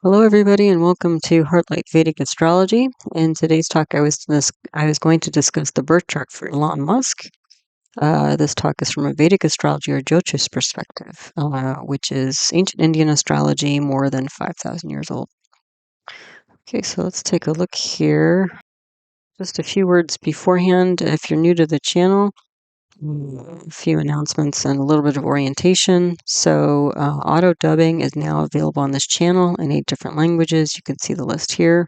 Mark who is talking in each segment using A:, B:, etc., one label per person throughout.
A: Hello, everybody, and welcome to Heartlight Vedic Astrology. In today's talk, I was going to discuss the birth chart for Elon Musk. This talk is from a Vedic astrology or Jyotish perspective, which is ancient Indian astrology, more than 5,000 years old. Okay, so let's take a look here. Just a few words beforehand. If you're new to the channel, a few announcements and a little bit of orientation. So auto dubbing is now available on this channel in 8 different languages. You can see the list here.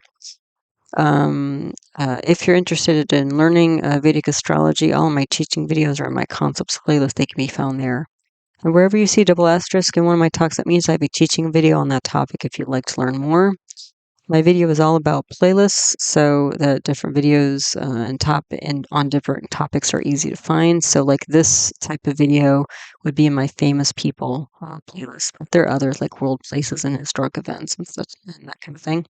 A: If you're interested in learning Vedic astrology, all of my teaching videos are in my concepts playlist. They can be found there. And wherever you see double asterisk in one of my talks, that means I have a teaching video on that topic if you'd like to learn more. My video is all about playlists, so the different videos on different topics are easy to find. So like this type of video would be in my famous people playlist. But there are others like world places and historic events and such and that kind of thing.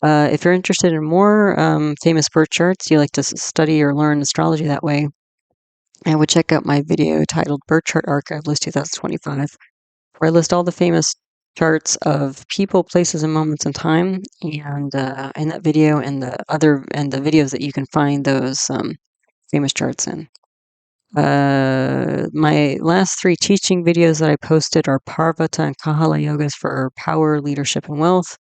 A: If you're interested in more famous birth charts, you like to study or learn astrology that way, I would check out my video titled Birth Chart Archive List 2025, where I list all the famous charts of people, places, and moments in time, and in that video and the videos that you can find those famous charts in. My last 3 teaching videos that I posted are Parvata and Kahala yogas for power, leadership, and wealth,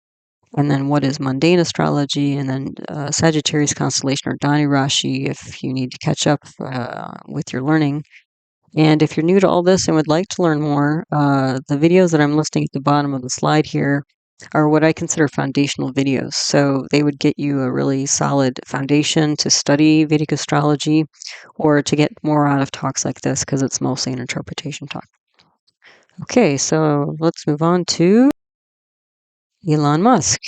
A: and then what is mundane astrology, and then Sagittarius constellation or Dhani rashi if you need to catch up with your learning. And if you're new to all this and would like to learn more, the videos that I'm listing at the bottom of the slide here are what I consider foundational videos. So they would get you a really solid foundation to study Vedic astrology or to get more out of talks like this because it's mostly an interpretation talk. Okay, so let's move on to Elon Musk.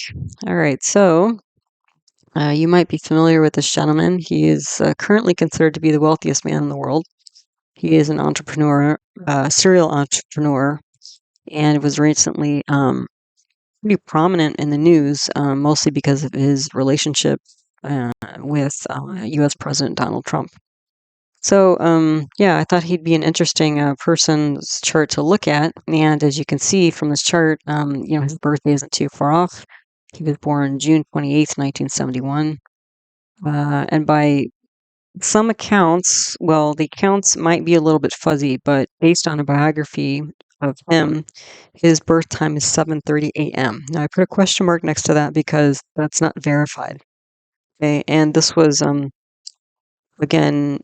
A: All right, so you might be familiar with this gentleman. He is currently considered to be the wealthiest man in the world. He is an entrepreneur, serial entrepreneur, and was recently pretty prominent in the news, mostly because of his relationship with U.S. President Donald Trump. So, yeah, I thought he'd be an interesting person's chart to look at. And as you can see from this chart, his birthday isn't too far off. He was born June 28th, 1971. And by some accounts, well, the accounts might be a little bit fuzzy, but based on a biography of him, his birth time is 7:30 a.m. Now, I put a question mark next to that because that's not verified. Okay, and this was, again,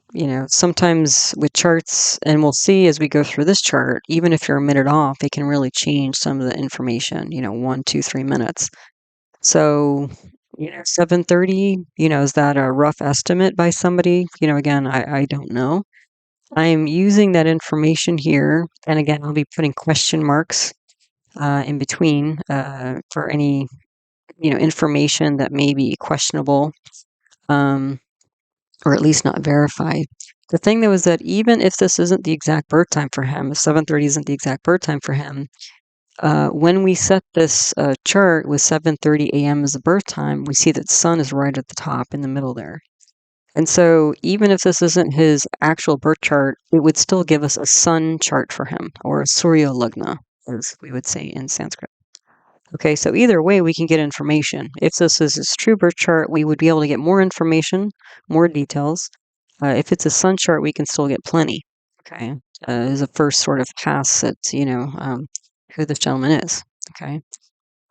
A: sometimes with charts, and we'll see as we go through this chart, even if you're a minute off, it can really change some of the information, 1, 2, 3 minutes. So, 7:30, is that a rough estimate by somebody? Again, I don't know. I'm using that information here, and again, I'll be putting question marks in between for any, information that may be questionable, or at least not verified. The thing though is that even if this isn't the exact birth time for him, if 7:30 isn't the exact birth time for him, when we set this chart with 7:30 a.m. as the birth time, we see that sun is right at the top in the middle there. And so even if this isn't his actual birth chart, it would still give us a sun chart for him, or a Surya Lagna, as we would say in Sanskrit. Okay, so either way, we can get information. If this is his true birth chart, we would be able to get more information, more details. If it's a sun chart, we can still get plenty. Okay, as a first sort of pass at, who this gentleman is. Okay,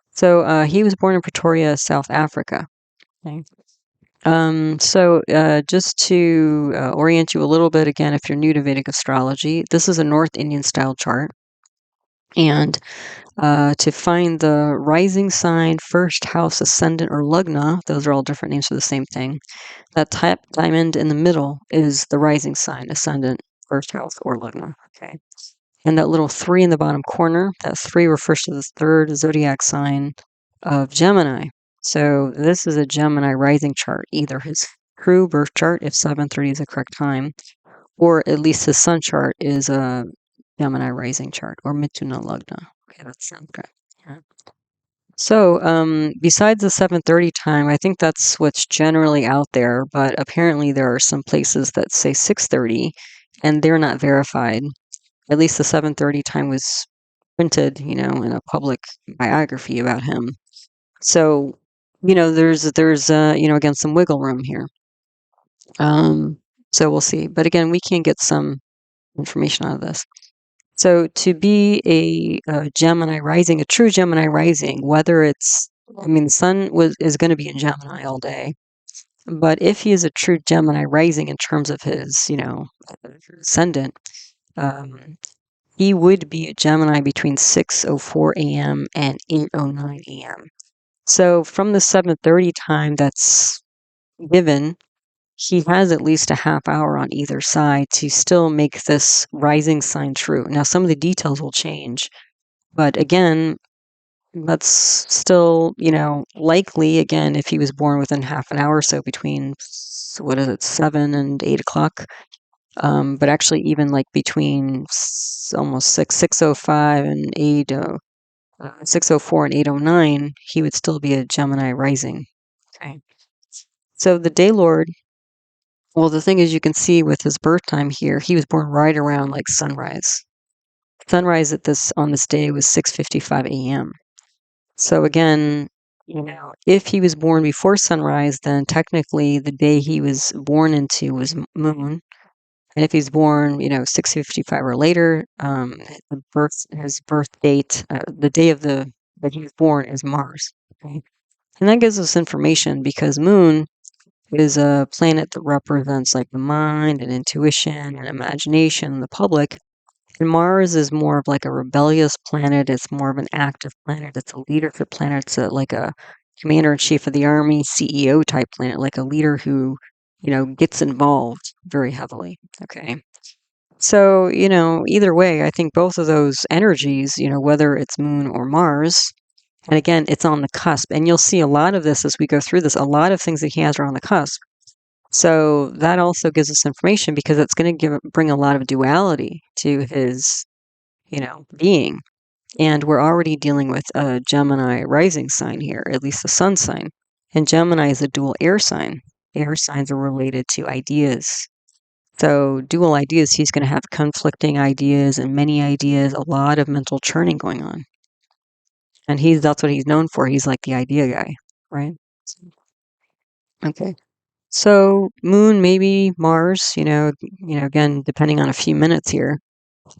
A: so he was born in Pretoria, South Africa. Okay. So just to orient you a little bit, again, if you're new to Vedic astrology, this is a North Indian style chart. And to find the rising sign, first house, ascendant, or lagna, those are all different names for the same thing. That type diamond in the middle is the rising sign, ascendant, first house, or lagna. Okay. And that little 3 in the bottom corner, that 3 refers to the 3rd zodiac sign of Gemini. So this is a Gemini rising chart, either his true birth chart, if 7:30 is the correct time, or at least his sun chart is a Gemini rising chart, or Mithuna Lagna. Okay, that sounds good. Yeah. So besides the 7:30 time, I think that's what's generally out there, but apparently there are some places that say 6:30, and they're not verified. At least the 7:30 time was printed, in a public biography about him. So, there's again, some wiggle room here. So we'll see. But again, we can get some information out of this. So to be a Gemini rising, a true Gemini rising, whether it's, the sun is going to be in Gemini all day, but if he is a true Gemini rising in terms of his, ascendant, he would be a Gemini between 6:04 a.m. and 8:09 a.m. So from the 7:30 time that's given, he has at least a half hour on either side to still make this rising sign true. Now, some of the details will change, but again, that's still, likely, again, if he was born within half an hour or so between, 7 and 8 o'clock. But actually, even like between almost 6:05 and 6:04 and 8:09, he would still be a Gemini rising. Okay. So the day lord, well, the thing is, you can see with his birth time here, he was born right around like sunrise. Sunrise on this day was 6:55 a.m. So again, if he was born before sunrise, then technically the day he was born into was moon. And if he's born, 6:55 or later, his birth date, the day that he was born is Mars. Okay? And that gives us information because moon is a planet that represents like the mind and intuition and imagination and the public. And Mars is more of like a rebellious planet. It's more of an active planet. It's a leadership planet. It's like a commander-in-chief of the army, CEO type planet, like a leader who, gets involved very heavily. Okay. So, either way, I think both of those energies, whether it's moon or Mars, and again, it's on the cusp. And you'll see a lot of this as we go through this. A lot of things that he has are on the cusp. So that also gives us information because it's going to bring a lot of duality to his, being. And we're already dealing with a Gemini rising sign here, at least the sun sign. And Gemini is a dual air sign. Air signs are related to ideas. So dual ideas, he's going to have conflicting ideas and many ideas, a lot of mental churning going on. And that's what he's known for. He's like the idea guy, right? Okay. So moon, maybe Mars, again, depending on a few minutes here,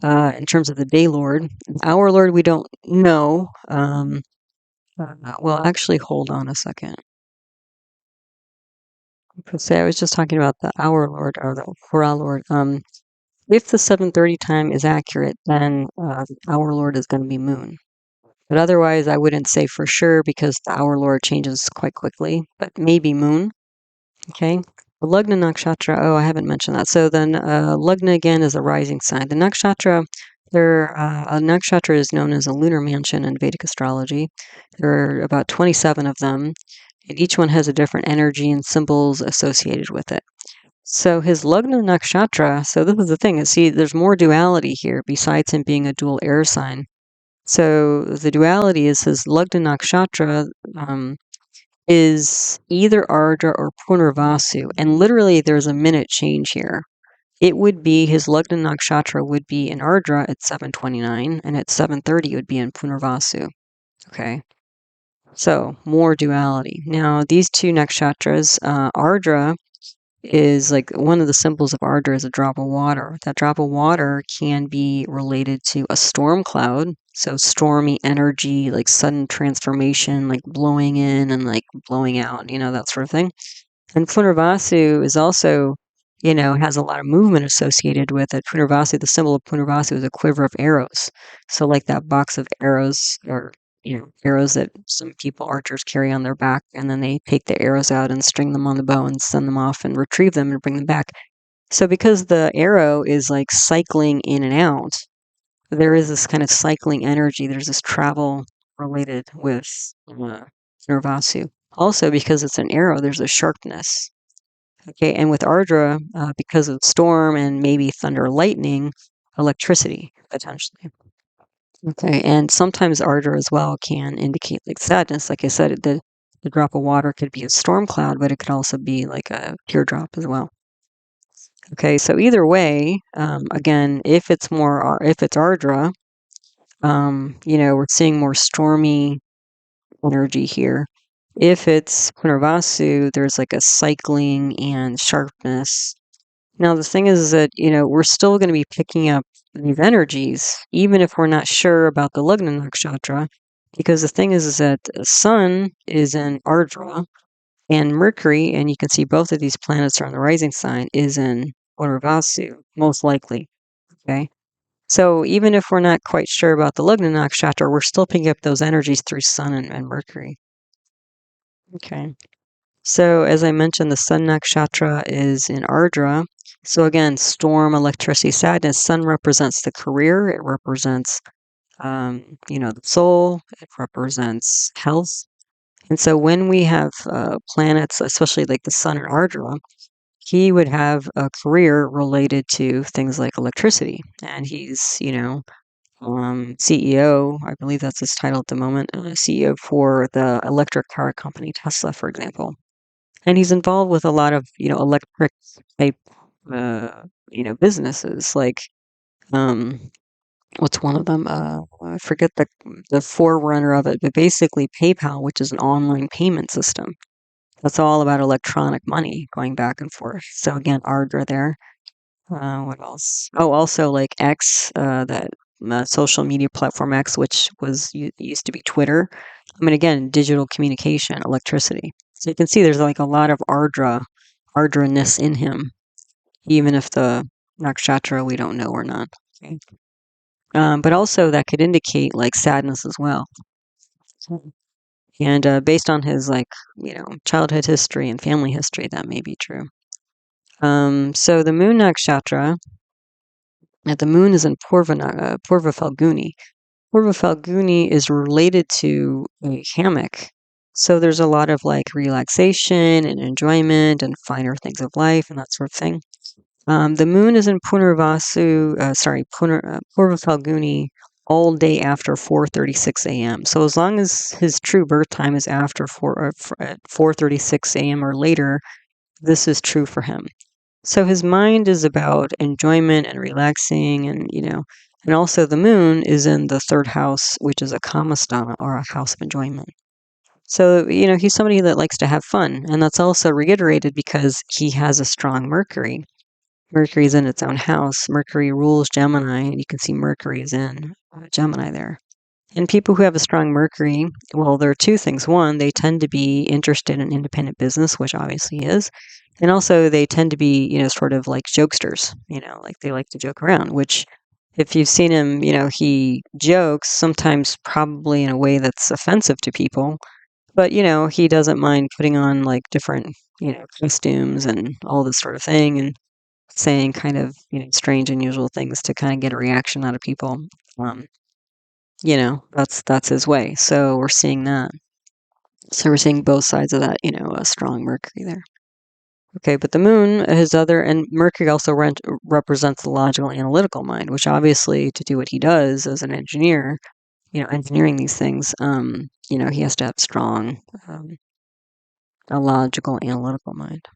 A: in terms of the day lord. Hour lord, we don't know. Well, actually, hold on a second. Say I was just talking about the hour lord or the hora lord. If the 7:30 time is accurate, then the hour lord is going to be moon. But otherwise, I wouldn't say for sure because the hour lord changes quite quickly. But maybe moon. Okay. The Lagna nakshatra. Oh, I haven't mentioned that. So then, Lagna again is a rising sign. The nakshatra. A nakshatra is known as a lunar mansion in Vedic astrology. There are about 27 of them, and each one has a different energy and symbols associated with it. So his Lagna nakshatra, so this is the thing, see, there's more duality here besides him being a dual air sign. So the duality is his Lagna nakshatra is either Ardra or Punarvasu, and literally there's a minute change here. It would be, his Lagna nakshatra would be in Ardra at 7:29, and at 7:30 it would be in Punarvasu. Okay. So more duality. Now these two nakshatras, Ardra is like one of the symbols of Ardra is a drop of water. That drop of water can be related to a storm cloud. So stormy energy, like sudden transformation, like blowing in and like blowing out, that sort of thing. And Punarvasu is also, has a lot of movement associated with it. Punarvasu, the symbol of Punarvasu is a quiver of arrows. So like that box of arrows or arrows that some people, archers, carry on their back, and then they take the arrows out and string them on the bow and send them off and retrieve them and bring them back. So because the arrow is like cycling in and out, there is this kind of cycling energy. There's this travel related with Nirvasu. Also, because it's an arrow, there's a sharpness. Okay, and with Ardra, because of storm and maybe thunder, lightning, electricity potentially. Okay, and sometimes ardor as well can indicate like sadness. Like I said, the drop of water could be a storm cloud, but it could also be like a teardrop as well. Okay, so either way, again, if it's ardra, we're seeing more stormy energy here. If it's Punarvasu, there's like a cycling and sharpness. Now, the thing is that, we're still going to be picking up these energies, even if we're not sure about the Lagna Nakshatra, because the thing is that the Sun is in Ardra, and Mercury, and you can see both of these planets are in the rising sign, is in Punarvasu, most likely. Okay. So even if we're not quite sure about the Lagna Nakshatra, we're still picking up those energies through Sun and Mercury. Okay. So as I mentioned, the Sun Nakshatra is in Ardra. So again, storm, electricity, sadness. Sun represents the career. It represents, the soul. It represents health. And so when we have planets, especially like the Sun in Ardra, he would have a career related to things like electricity. And he's, CEO, I believe that's his title at the moment, CEO for the electric car company Tesla, for example. And he's involved with a lot of, electric type, businesses. Like, um, what's one of them? I forget the forerunner of it, but basically PayPal, which is an online payment system. That's all about electronic money going back and forth. So again, Ardra there. What else? Oh, also like X, that social media platform X, which used to be Twitter. I mean, again, digital communication, electricity. So you can see there's like a lot of Ardra-ness in him, even if the nakshatra we don't know or not. Okay. But also that could indicate like sadness as well. And based on his like, childhood history and family history, that may be true. So the moon nakshatra, the moon is in Purva Phalguni. Purva Phalguni is related to a hammock. So there's a lot of like relaxation and enjoyment and finer things of life and that sort of thing. The moon is in Purva Phalguni all day after 4:36 a.m. So as long as his true birth time is after 4:36 a.m. or later, this is true for him. So his mind is about enjoyment and relaxing, and also the moon is in the third house, which is a kamasthana, or a house of enjoyment. So, he's somebody that likes to have fun, and that's also reiterated because he has a strong Mercury. Mercury is in its own house. Mercury rules Gemini, and you can see Mercury is in Gemini there. And people who have a strong Mercury, well, there are two things. One, they tend to be interested in independent business, which obviously he is. And also, they tend to be, sort of like jokesters, like they like to joke around, which if you've seen him, he jokes sometimes probably in a way that's offensive to people. But, he doesn't mind putting on like different, costumes and all this sort of thing and saying kind of, strange, unusual things to kind of get a reaction out of people. Um, that's his way. So we're seeing that. So we're seeing both sides of that, a strong Mercury there. Okay, but the moon, and Mercury also represents the logical analytical mind, which obviously to do what he does as an engineer, engineering these things, he has to have strong, a logical analytical mind.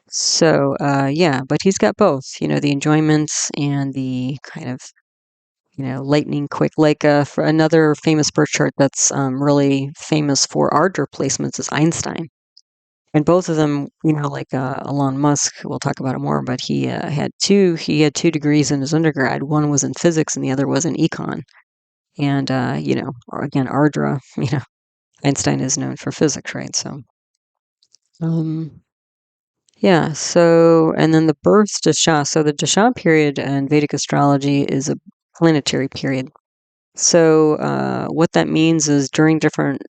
A: So, yeah, but he's got both, the enjoyments and the kind of, lightning quick. Like for another famous birth chart that's really famous for ardra placements is Einstein. And both of them, like Elon Musk, we'll talk about it more, but he had two degrees in his undergrad. One was in physics and the other was in econ. And, or again, ardra, Einstein is known for physics, right? So, um, yeah, so, and then the birth dasha. So the dasha period in Vedic astrology is a planetary period. So what that means is during different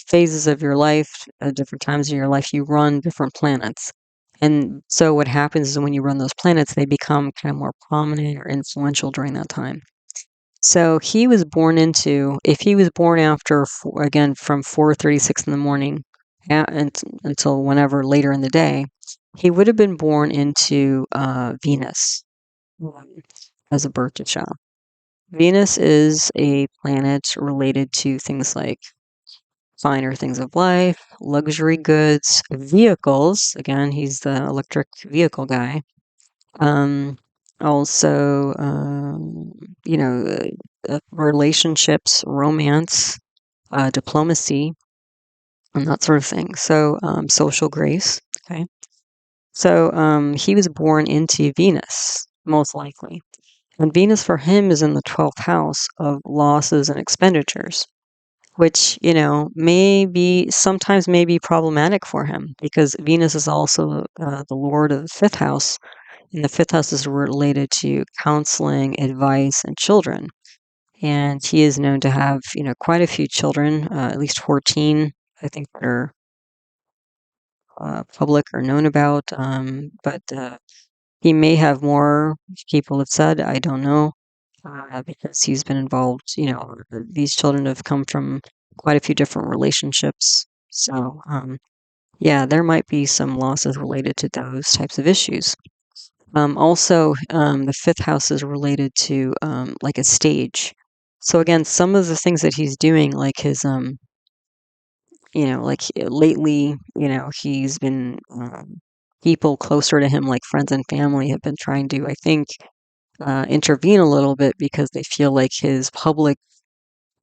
A: phases of your life, different times of your life, you run different planets. And so what happens is when you run those planets, they become kind of more prominent or influential during that time. So he was born if he was born after, again, from 4:36 in the morning until whenever later in the day, he would have been born into Venus as a birth child. Venus is a planet related to things like finer things of life, luxury goods, vehicles. Again, he's the electric vehicle guy. Also, relationships, romance, diplomacy, and that sort of thing. So social grace. Okay. So he was born into Venus, most likely. And Venus for him is in the 12th house of losses and expenditures, which, sometimes may be problematic for him because Venus is also the lord of the 5th house. And the 5th house is related to counseling, advice, and children. And he is known to have, quite a few children, at least 14, I think, that are public or known about. But he may have more, people have said. I don't know, because he's been involved. These children have come from quite a few different relationships. So, yeah, there might be some losses related to those types of issues. Also, the 5th house is related to like a stage. So again, some of the things that he's doing, like his lately, he's been people closer to him, like friends and family, have been trying to, I think, intervene a little bit because they feel like his public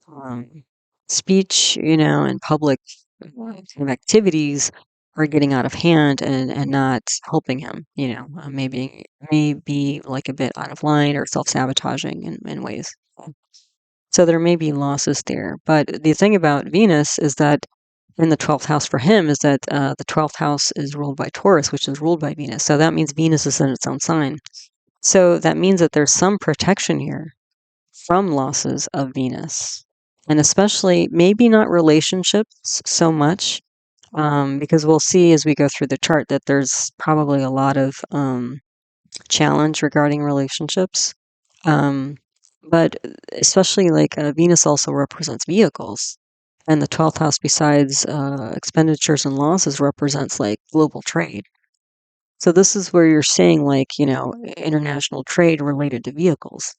A: um, speech, and public kind of activities are getting out of hand and not helping him. Maybe like a bit out of line or self-sabotaging in ways. So there may be losses there. But the thing about Venus is that in the 12th house for him is that the 12th house is ruled by Taurus, which is ruled by Venus. So that means Venus is in its own sign. So that means that there's some protection here from losses of Venus. And especially, maybe not relationships so much, because we'll see as we go through the chart that there's probably a lot of challenge regarding relationships. But especially like Venus also represents vehicles. And the 12th house, besides expenditures and losses, represents like global trade. So this is where you're seeing like, international trade related to vehicles.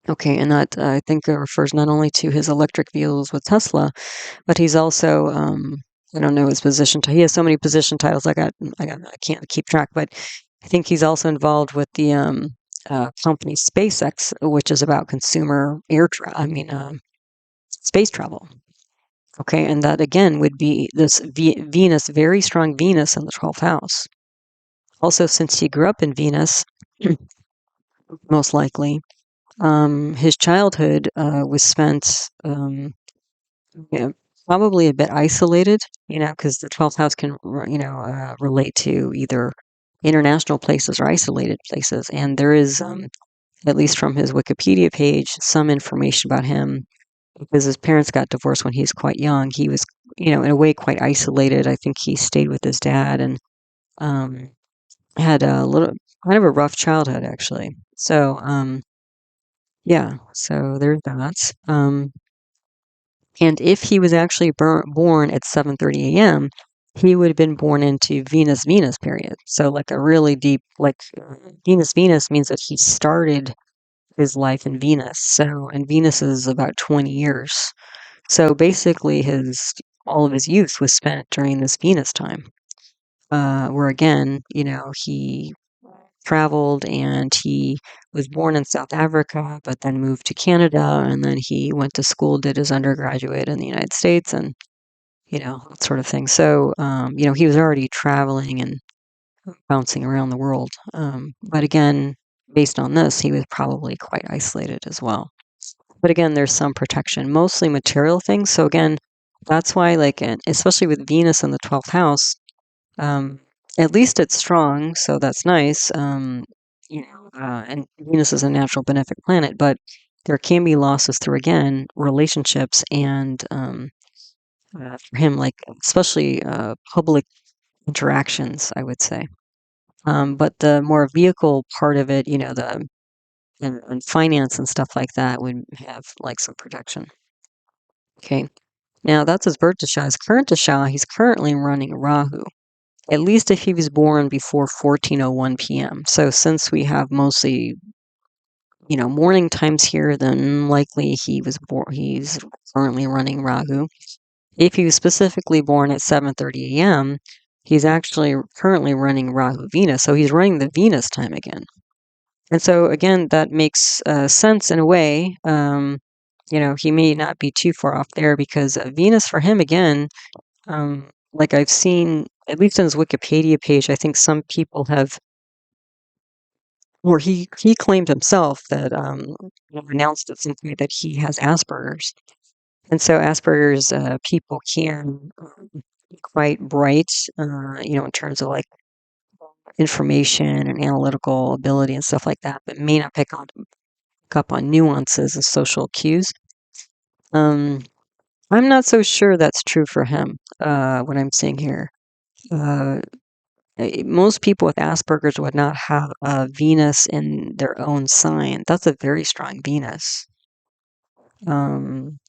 A: Okay, and that I think refers not only to his electric vehicles with Tesla, but he's also I don't know his position. He has so many position titles. I can't keep track, but I think he's also involved with the company SpaceX, which is about consumer space travel. Okay, and that again would be this Venus, very strong Venus in the 12th house. Also, since he grew up in Venus, most likely, his childhood was spent, probably a bit isolated, because the 12th house can, relate to either international places or isolated places. And there is, at least from his Wikipedia page, some information about him because his parents got divorced when he was quite young. He was, in a way, quite isolated. I think he stayed with his dad and um, had a little kind of a rough childhood, actually. So, yeah, so there's that. And if he was actually born at 7:30 a.m., he would have been born into Venus-Venus period. So like a really deep, like Venus-Venus means that he started his life in Venus. So, and Venus is about 20 years. So basically all of his youth was spent during this Venus time, where again, he traveled and he was born in South Africa, but then moved to Canada, and then he went to school, did his undergraduate in the United States, and that sort of thing. So, he was already traveling and bouncing around the world. But again, based on this, he was probably quite isolated as well. But again, there's some protection, mostly material things. So again, that's why, like, especially with Venus in the 12th house, um, at least it's strong, so that's nice. And Venus is a natural benefic planet, but there can be losses through, again, relationships and for him, like, especially public interactions, I would say. But the more vehicle part of it, and finance and stuff like that would have like some protection. Okay. Now that's his birth dasha. His current dasha, he's currently running Rahu. At least if he was born before 14:01 p.m. So since we have mostly, morning times here, then likely he's currently running Rahu. If he was specifically born at 7:30 a.m., he's actually currently running Rahu Venus. So he's running the Venus time again. And so again, that makes sense in a way. he may not be too far off there because Venus for him, again, like I've seen, at least on his Wikipedia page, I think some people have, or he claimed himself that, announced at some point that he has Asperger's. And so Asperger's people can be quite bright, in terms of like information and analytical ability and stuff like that, but may not pick up on nuances and social cues. Um, I'm not so sure that's true for him, what I'm seeing here. Uh, Most people with Asperger's would not have a Venus in their own sign. That's a very strong Venus. Um,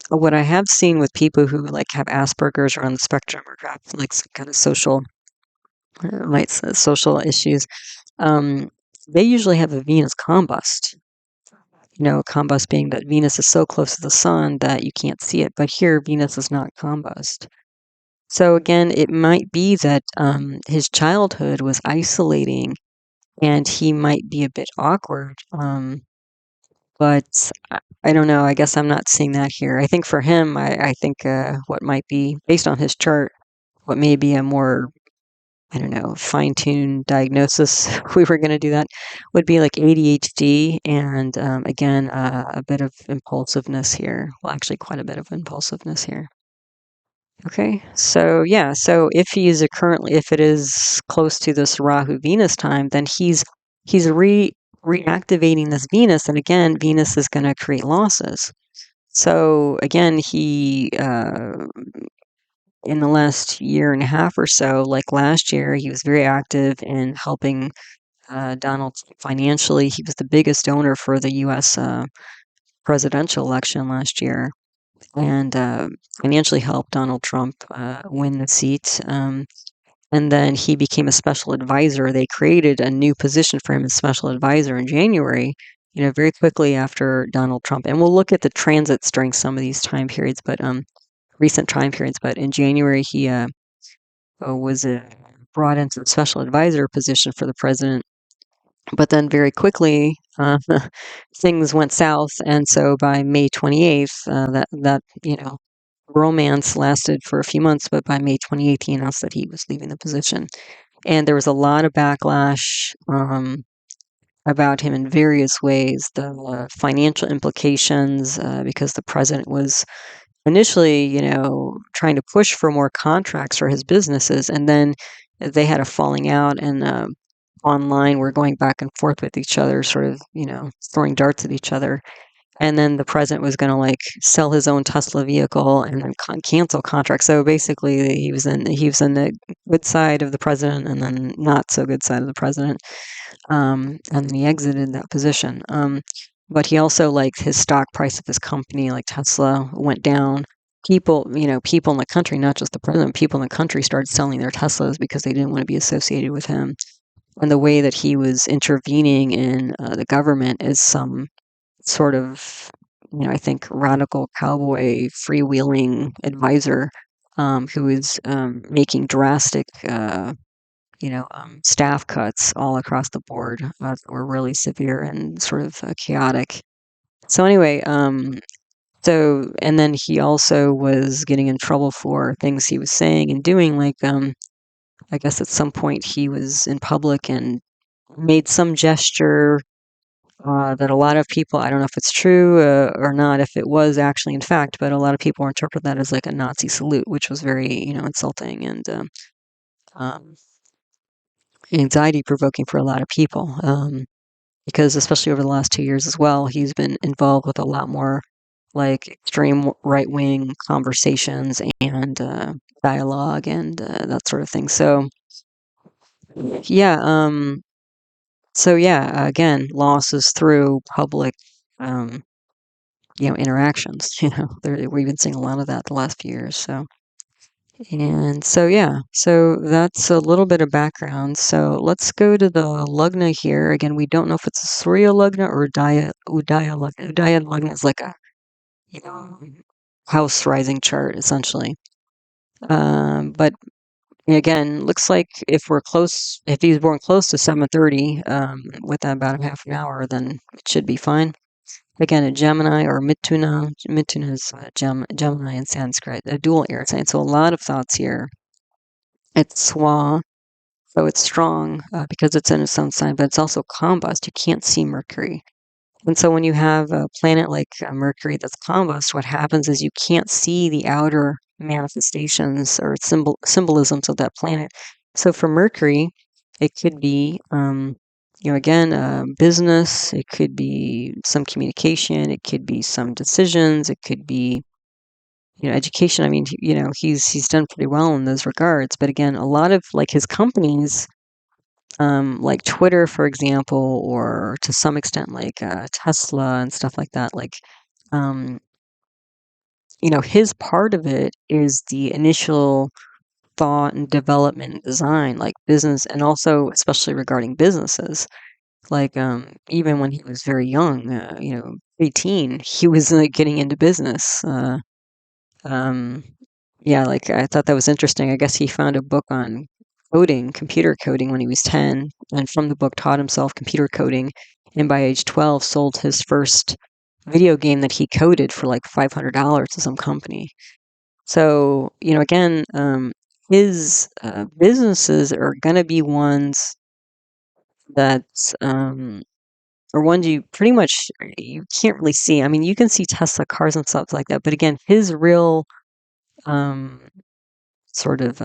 A: what I have seen with people who like have Asperger's or on the spectrum or have like some kind of social, social issues, um, they usually have a Venus combust. Combust being that Venus is so close to the sun that you can't see it. But here, Venus is not combust. So again, it might be that his childhood was isolating and he might be a bit awkward. But I don't know. I guess I'm not seeing that here. I think for him, I think what might be, based on his chart, what may be a more, I don't know, fine-tuned diagnosis, if we were going to do that, would be like ADHD and, again, a bit of impulsiveness here. Well, actually, quite a bit of impulsiveness here. Okay, so yeah, so if it is close to this Rahu Venus time, then he's reactivating this Venus, and again, Venus is going to create losses. So again, he in the last year and a half or so, like last year, he was very active in helping Donald financially. He was the biggest donor for the U.S. Presidential election last year, and financially helped Donald Trump win the seat. And then he became a special advisor. They created a new position for him as special advisor in January, very quickly after Donald Trump. And we'll look at the transits during some of these time periods, but recent time periods. But in January, he was brought into the special advisor position for the president. But then very quickly, things went south, and so by May 28th, that romance lasted for a few months, but by May 28th, he announced that he was leaving the position. And there was a lot of backlash about him in various ways. The financial implications, because the president was initially, trying to push for more contracts for his businesses, and then they had a falling out, and online we're going back and forth with each other, sort of, throwing darts at each other. And then the president was going to like sell his own Tesla vehicle and then cancel contracts. So basically, he was in the good side of the president and then not so good side of the president. And then he exited that position. But he also, like, his stock price of his company, like Tesla, went down. People in the country, not just the president, people in the country started selling their Teslas because they didn't want to be associated with him. And the way that he was intervening in the government is some sort of, I think, radical cowboy freewheeling advisor who is making drastic, staff cuts all across the board that were really severe and sort of chaotic. So anyway, and then he also was getting in trouble for things he was saying and doing, like I guess at some point he was in public and made some gesture that a lot of people, I don't know if it's true or not, if it was actually in fact, but a lot of people interpret that as like a Nazi salute, which was very, insulting and um, anxiety provoking for a lot of people. Because especially over the last 2 years as well, he's been involved with a lot more like extreme right wing conversations and dialogue and that sort of thing. So yeah, again, losses through public, um, interactions. We've been seeing a lot of that the last few years. So that's a little bit of background. So let's go to the lugna here. Again, we don't know if it's a Surya lugna or Udaya lugna. Udaya lugna is like a, you know, house rising chart, essentially. But again, looks like if he's born close to 7:30, with about a half an hour, then it should be fine. again, a Gemini or Mithuna. Mithuna is Gemini in Sanskrit, a dual air sign. So a lot of thoughts here. It's Swa, so it's strong because it's in its own sign, but it's also combust. You can't see Mercury. And so when you have a planet like Mercury that's combust, what happens is you can't see the outer manifestations or symbolisms of that planet. So for Mercury, it could be, again, business. It could be some communication. It could be some decisions. It could be, education. I mean, he's done pretty well in those regards. But again, a lot of like his companies, like Twitter, for example, or to some extent like Tesla and stuff like that. Like, um, his part of it is the initial thought and development and design, like business, and also especially regarding businesses. Like, even when he was very young, 18, he was getting into business. Um, yeah, like I thought that was interesting. I guess he found a book on coding, computer coding when he was 10, and from the book taught himself computer coding, and by age 12 sold his first video game that he coded for like $500 to some company. So, again, his businesses are going to be ones that or ones you pretty much you can't really see. I mean, you can see Tesla cars and stuff like that, but again, his real um, sort of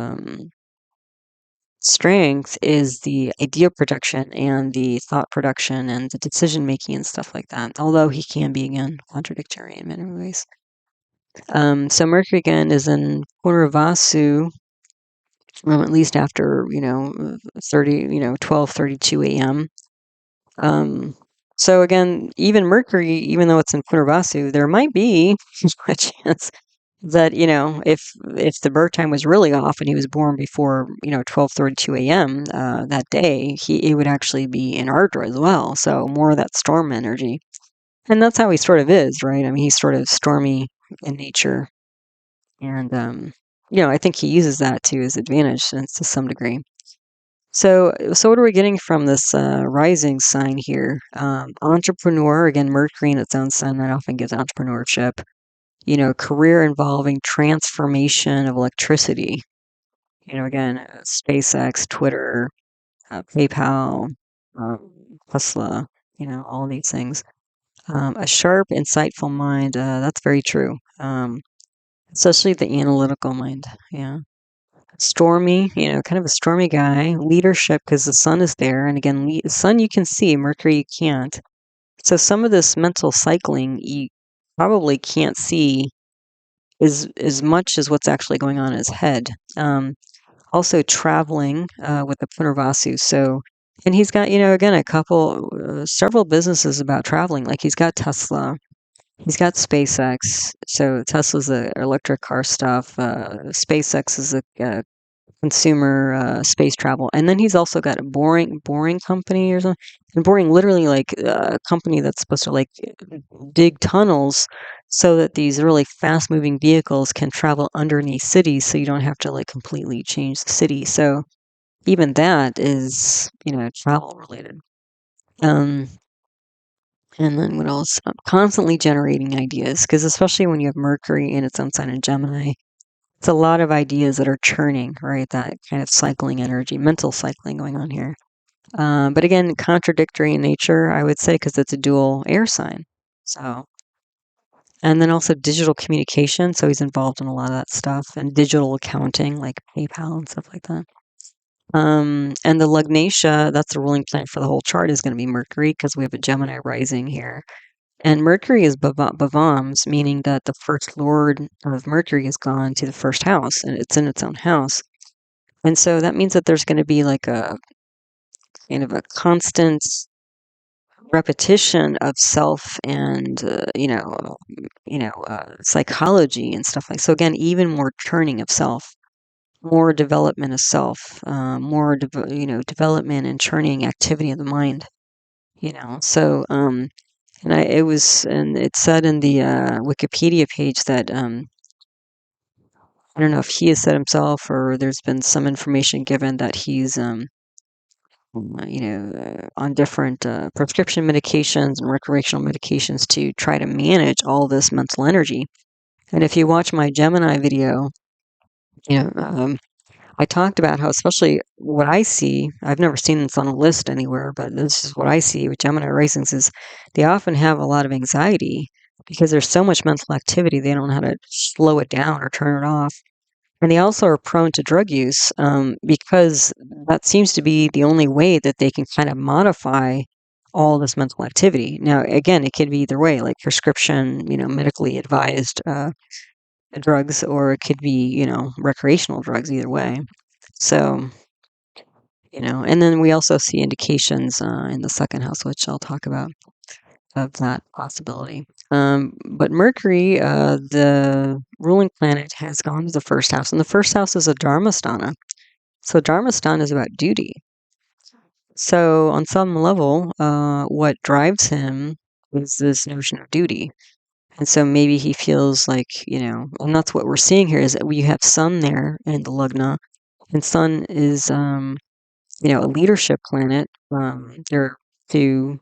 A: strength is the idea production and the thought production and the decision making and stuff like that. Although he can be again contradictory in many ways. So Mercury again is in Purvavasu, at least after 30 12:32 a.m. So again, even Mercury, even though it's in Purvavasu, there might be a chance that if the birth time was really off and he was born before 12:32 a.m. That day, he would actually be in Ardra as well. So more of that storm energy, and that's how he sort of is, right? I mean, he's sort of stormy in nature, and I think he uses that to his advantage to some degree. So what are we getting from this rising sign here? Entrepreneur, again, Mercury in its own sign, that often gives entrepreneurship. Career involving transformation of electricity. Again, SpaceX, Twitter, PayPal, Tesla, all these things. A sharp, insightful mind, that's very true. Especially the analytical mind. Yeah. Stormy, kind of a stormy guy. Leadership, because the sun is there. And again, the sun you can see, Mercury you can't. So some of this mental cycling you probably can't see as much as what's actually going on in his head. Also traveling with the Punarvasu. So, and he's got, again, several businesses about traveling. Like he's got Tesla, he's got SpaceX. So Tesla's the electric car stuff. SpaceX is a consumer space travel, and then he's also got a boring company or something. And boring, literally, like a company that's supposed to like dig tunnels so that these really fast moving vehicles can travel underneath cities, so you don't have to like completely change the city. So even that is travel related. Um, and then what else? Constantly generating ideas, because especially when you have Mercury in its own sign in Gemini, it's a lot of ideas that are churning, right? That kind of cycling energy, mental cycling going on here. But again, contradictory in nature, I would say, because it's a dual air sign. So, and then also digital communication. So he's involved in a lot of that stuff and digital accounting, like PayPal and stuff like that. And the Lugnatia, that's the ruling planet for the whole chart, is going to be Mercury because we have a Gemini rising here. And Mercury is bhavams, meaning that the first lord of Mercury has gone to the first house and it's in its own house. And so that means that there's going to be like a kind of a constant repetition of self and psychology and stuff like so. Again, even more turning of self, more development of self, more development and churning activity of the mind. So and it said in the Wikipedia page that I don't know if he has said himself or there's been some information given that he's on different prescription medications and recreational medications to try to manage all this mental energy. And if you watch my Gemini video, you know, I talked about how, especially what I see, I've never seen this on a list anywhere, but this is what I see with Gemini risings is they often have a lot of anxiety because there's so much mental activity, they don't know how to slow it down or turn it off. And they also are prone to drug use because that seems to be the only way that they can kind of modify all this mental activity. Now, again, it could be either way, like prescription, medically advised drugs, or it could be, recreational drugs, either way. So, and then we also see indications in the second house, which I'll talk about, of that possibility. But Mercury, the ruling planet, has gone to the first house, and the first house is a dharmasthana. So dharmasthana is about duty. So on some level, what drives him is this notion of duty. And so maybe he feels like, and that's what we're seeing here, is that we have Sun there in the Lagna, and Sun is, a leadership planet. There are two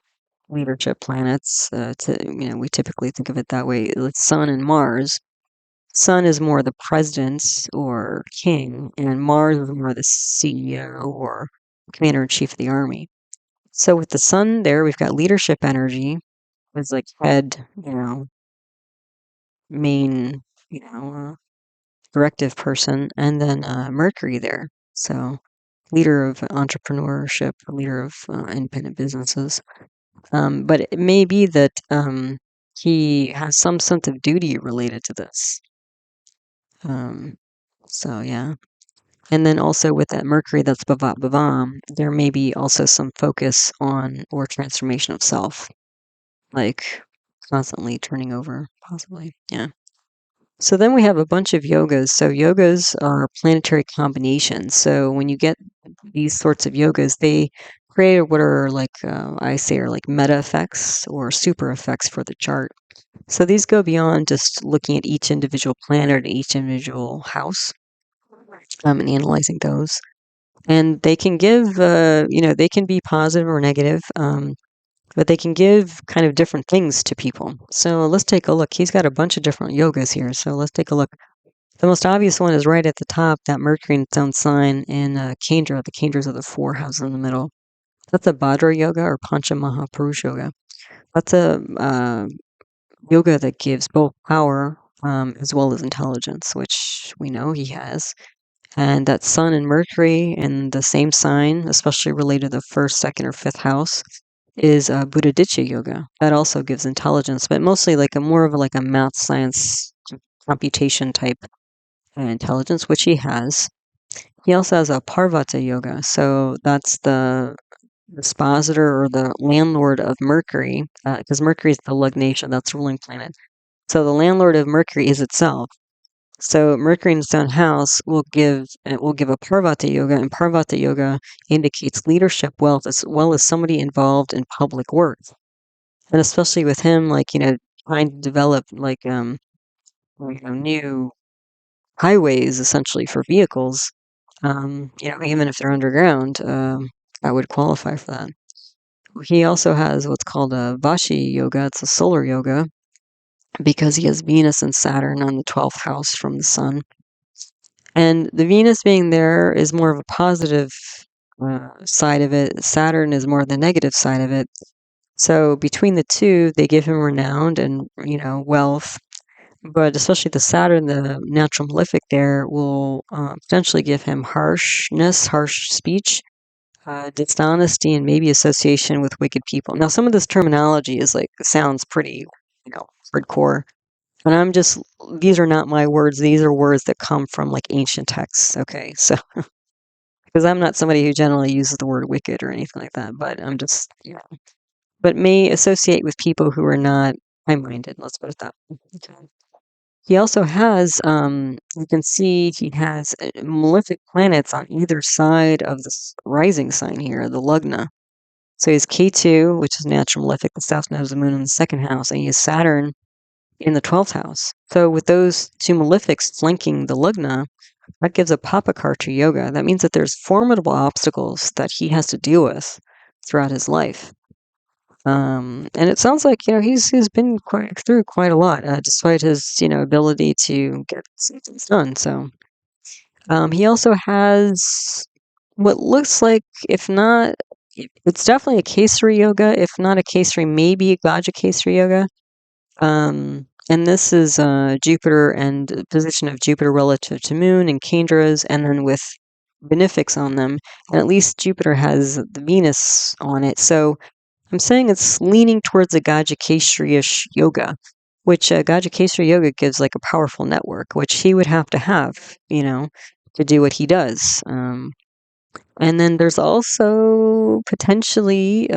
A: leadership planets. We typically think of it that way. It's Sun and Mars. Sun is more the president or king, and Mars is more the CEO or commander-in-chief of the army. So with the Sun there, we've got leadership energy as like head, main, directive person, and then Mercury there. So leader of entrepreneurship, leader of independent businesses. But it may be that he has some sense of duty related to this. So yeah. And then also with that Mercury, that's bhavat bhavam, there may be also some focus on or transformation of self, like constantly turning over, possibly. Yeah. So then we have a bunch of yogas. So yogas are planetary combinations. So when you get these sorts of yogas, they create what are like, I say, are like meta effects or super effects for the chart. So these go beyond just looking at each individual planet, each individual house, and analyzing those. And they can give, they can be positive or negative, but they can give kind of different things to people. So let's take a look. He's got a bunch of different yogas here. So let's take a look. The most obvious one is right at the top, that Mercury in its own sign in Kendra. The Kendras are the four houses in the middle. That's a Bhadra yoga or Pancha Mahapurush yoga. That's a yoga that gives both power as well as intelligence, which we know he has. And that Sun and Mercury in the same sign, especially related to the first, second, or fifth house, is budhaditya yoga. That also gives intelligence, but mostly like more of a math science computation type intelligence, which he has. He also has a parvata yoga. So that's the dispositor or the landlord of Mercury, because Mercury is the lugnation, that's the ruling planet. So the landlord of Mercury is itself. So Mercury in its own house will give a parvata yoga, and parvata yoga indicates leadership, wealth, as well as somebody involved in public work. And especially with him, trying to develop new highways essentially for vehicles, even if they're underground, that would qualify for that. He also has what's called a Vashi yoga. It's a solar yoga because he has Venus and Saturn on the 12th house from the sun. And the Venus being there is more of a positive side of it. Saturn is more the negative side of it. So between the two, they give him renown and, wealth. But especially the Saturn, the natural malefic there, will potentially give him harshness, harsh speech, dishonesty, and maybe association with wicked people. Now, some of this terminology sounds pretty, hardcore. And these are not my words. These are words that come from ancient texts. Okay. So, because I'm not somebody who generally uses the word wicked or anything like that, but I'm just, but may associate with people who are not high-minded. Let's put it that way. Okay. He also has, you can see he has malefic planets on either side of this rising sign here, the Lugna. So he has K2, which is natural malefic, the south node of the moon in the second house, and he has Saturn in the 12th house. So with those two malefics flanking the Lugna, that gives a papakarta yoga. That means that there's formidable obstacles that he has to deal with throughout his life. And it sounds like, he's been through quite a lot, despite his, ability to get things done. So, he also has what looks like, if not, it's definitely a Kesari yoga. If not a Kesari, maybe a gajakesari yoga. And this is Jupiter and position of Jupiter relative to Moon and Kendras, and then with benefics on them. And at least Jupiter has the Venus on it. So I'm saying it's leaning towards a gajakesari-ish yoga, which gajakesari yoga gives like a powerful network, which he would have to have, to do what he does. And then there's also potentially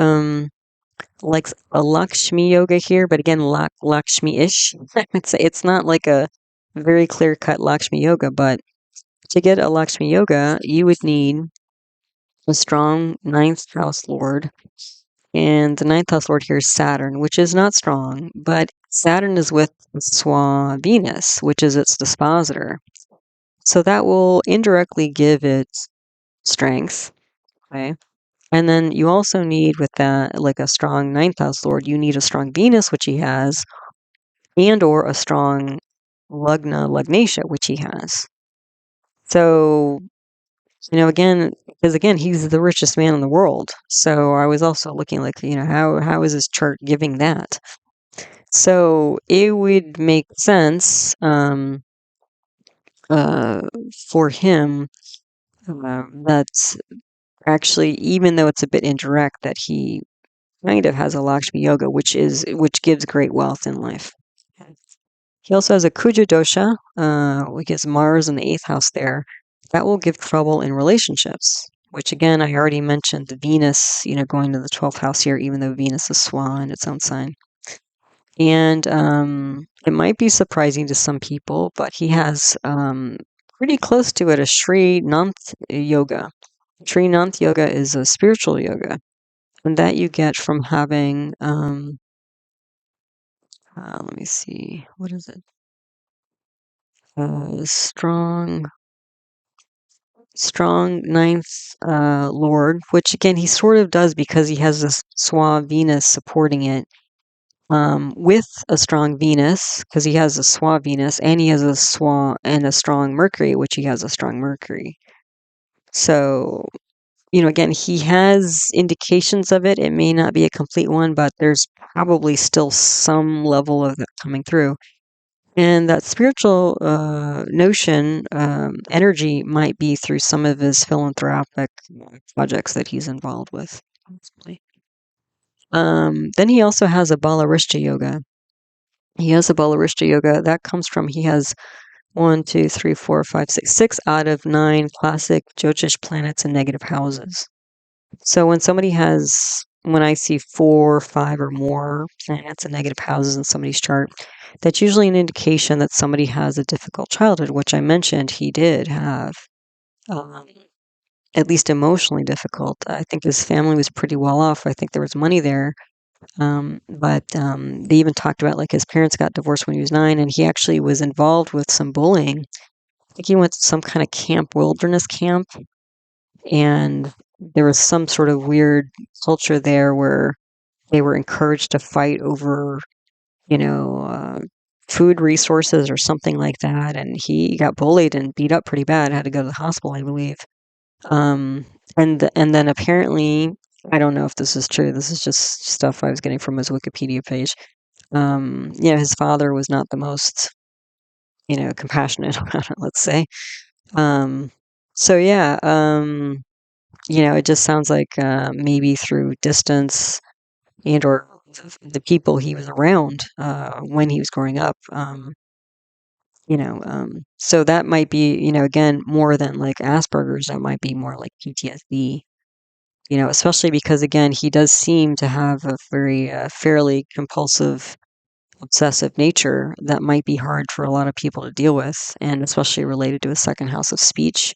A: like a Lakshmi yoga here, but again, Lakshmi-ish. I would say it's not like a very clear-cut Lakshmi yoga, but to get a Lakshmi yoga, you would need a strong ninth house lord. And the ninth house lord here is Saturn, which is not strong, but Saturn is with Swa Venus, which is its dispositor. So that will indirectly give it strength. Okay. And then you also need with that, like a strong ninth house lord, you need a strong Venus, which he has, and or a strong Lugna, which he has. So, again, because again, he's the richest man in the world. So I was also looking like, how is this chart giving that? So it would make sense for him that actually, even though it's a bit indirect, that he kind of has a Lakshmi yoga, which gives great wealth in life. He also has a Kuja dosha, which is Mars in the 8th house there. That will give trouble in relationships, which again, I already mentioned the Venus, going to the 12th house here, even though Venus is Swan in its own sign. And it might be surprising to some people, but he has pretty close to it a Srinantha yoga. Srinantha yoga is a spiritual yoga, and that you get from having, let me see, what is it? Strong ninth lord, which again he sort of does because he has this Swa Venus supporting it. With a strong Venus, because he has a Swa Venus, and he has a Swa and a strong Mercury, which he has a strong Mercury. So, again, he has indications of it. It may not be a complete one, but there's probably still some level of it coming through. And that spiritual notion, energy, might be through some of his philanthropic projects that he's involved with. Then he also has a Balarishta yoga. He has a Balarishta yoga that comes from, he has 1, 2, 3, 4, 5, 6, 6 out of 9 classic Jyotish planets in negative houses. So when I see 4, 5, or more planets in negative houses in somebody's chart, that's usually an indication that somebody has a difficult childhood, which I mentioned he did have, at least emotionally difficult. I think his family was pretty well off. I think there was money there. But they even talked about like his parents got divorced when he was 9, and he actually was involved with some bullying. I think he went to some kind of camp, wilderness camp, and there was some sort of weird culture there where they were encouraged to fight over, food resources or something like that. And he got bullied and beat up pretty bad, had to go to the hospital, I believe. And then apparently, I don't know if this is true. This is just stuff I was getting from his Wikipedia page. His father was not the most, compassionate about it, let's say. So yeah, it just sounds like maybe through distance and or the people he was around when he was growing up. So that might be, again, more than like Asperger's. That might be more like PTSD. Especially because again, he does seem to have a very fairly compulsive, obsessive nature that might be hard for a lot of people to deal with, and especially related to a second house of speech.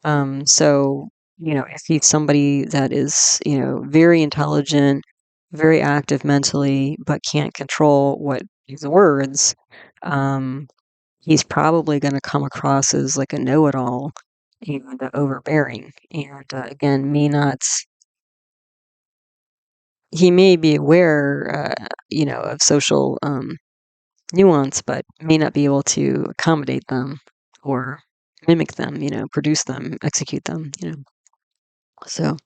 A: So, if he's somebody that is, very intelligent, very active mentally, but can't control what his words, he's probably going to come across as like a know-it-all and overbearing, and again, he may be aware, of social nuance, but may not be able to accommodate them or mimic them, produce them, execute them, So,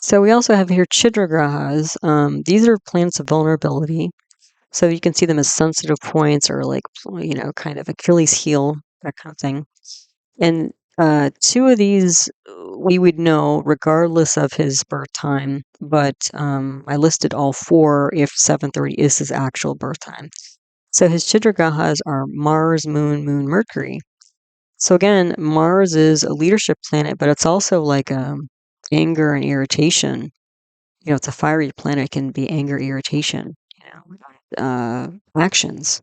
A: so we also have here Chidra grahas. These are planets of vulnerability. So you can see them as sensitive points or like, kind of Achilles heel, that kind of thing. And two of these we would know regardless of his birth time, but I listed all four if 7:30 is his actual birth time. So his Chidragrahas are Mars, Moon, Moon, Mercury. So again, Mars is a leadership planet, but it's also like anger and irritation. It's a fiery planet. It can be anger, irritation, actions.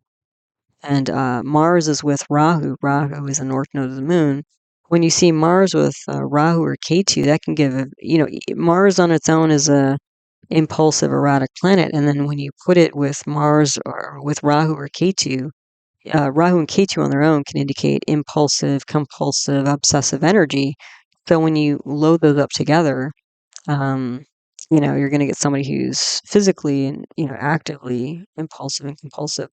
A: And Mars is with Rahu. Rahu is the north node of the moon. When you see Mars with Rahu or Ketu, that can give Mars on its own is a impulsive, erratic planet, and then when you put it with Mars or with Rahu or Ketu, Rahu and Ketu on their own can indicate impulsive, compulsive, obsessive energy. So when you load those up together, you're going to get somebody who's physically and actively impulsive and compulsive.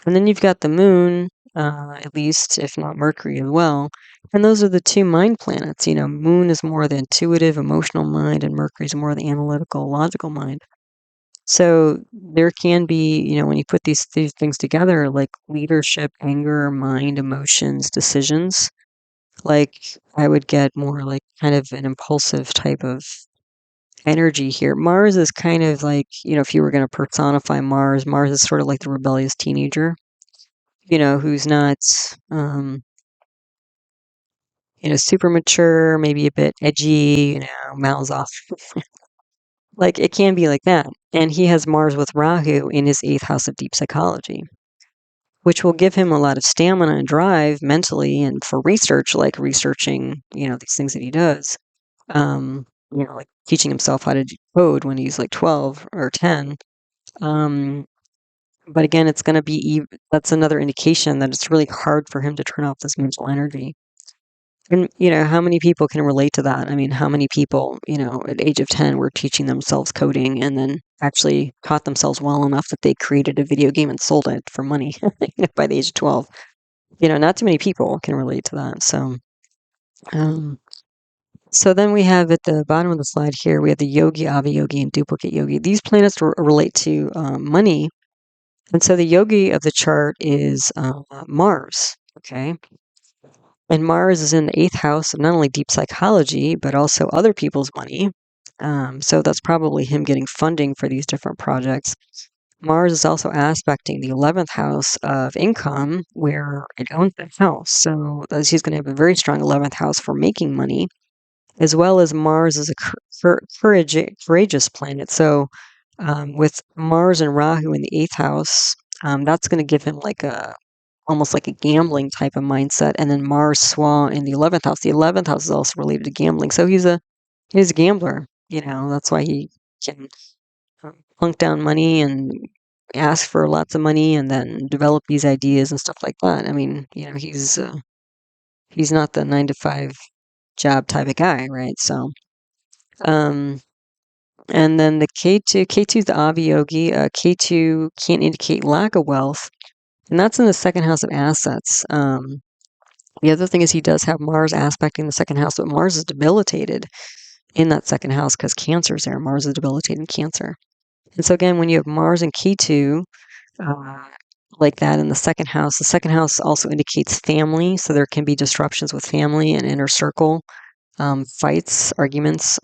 A: And then you've got the moon, at least, if not Mercury as well. And those are the two mind planets. Moon is more the intuitive, emotional mind, and Mercury is more the analytical, logical mind. So there can be, when you put these things together, like leadership, anger, mind, emotions, decisions, like I would get more like kind of an impulsive type of energy here. Mars is kind of like, if you were going to personify Mars, Mars is sort of like the rebellious teenager, who's not, super mature, maybe a bit edgy, mouths off. Like it can be like that. And he has Mars with Rahu in his 8th house of deep psychology, which will give him a lot of stamina and drive mentally and for research, like researching, these things that he does. Like teaching himself how to do code when he's like 12 or 10. But again, it's going to be, that's another indication that it's really hard for him to turn off this mental energy. And, how many people can relate to that? I mean, how many people, at age of 10 were teaching themselves coding and then actually taught themselves well enough that they created a video game and sold it for money by the age of 12? Not too many people can relate to that. Um, so then we have at the bottom of the slide here, we have the yogi, avayogi, and duplicate yogi. These planets relate to money. And so the yogi of the chart is Mars, okay? And Mars is in the 8th house of not only deep psychology, but also other people's money. So that's probably him getting funding for these different projects. Mars is also aspecting the 11th house of income, where it owns the house. So he's going to have a very strong 11th house for making money, as well as Mars is a courageous planet. So with Mars and Rahu in the 8th house, that's going to give him like almost like a gambling type of mindset. And then Mars Swa in the 11th house. The 11th house is also related to gambling. So he's a gambler. That's why he can plunk down money and ask for lots of money and then develop these ideas and stuff like that. I mean, he's not the 9 to 5 job type of guy, right? So, and then the K2 is the Aviyogi. K2 can't indicate lack of wealth, and that's in the 2nd house of assets. The other thing is he does have Mars aspecting the 2nd house, but Mars is debilitated in that 2nd house because Cancer's there. Mars is debilitated in Cancer. And so again, when you have Mars and K2 like that in the 2nd house, the 2nd house also indicates family. So there can be disruptions with family and inner circle, fights, arguments.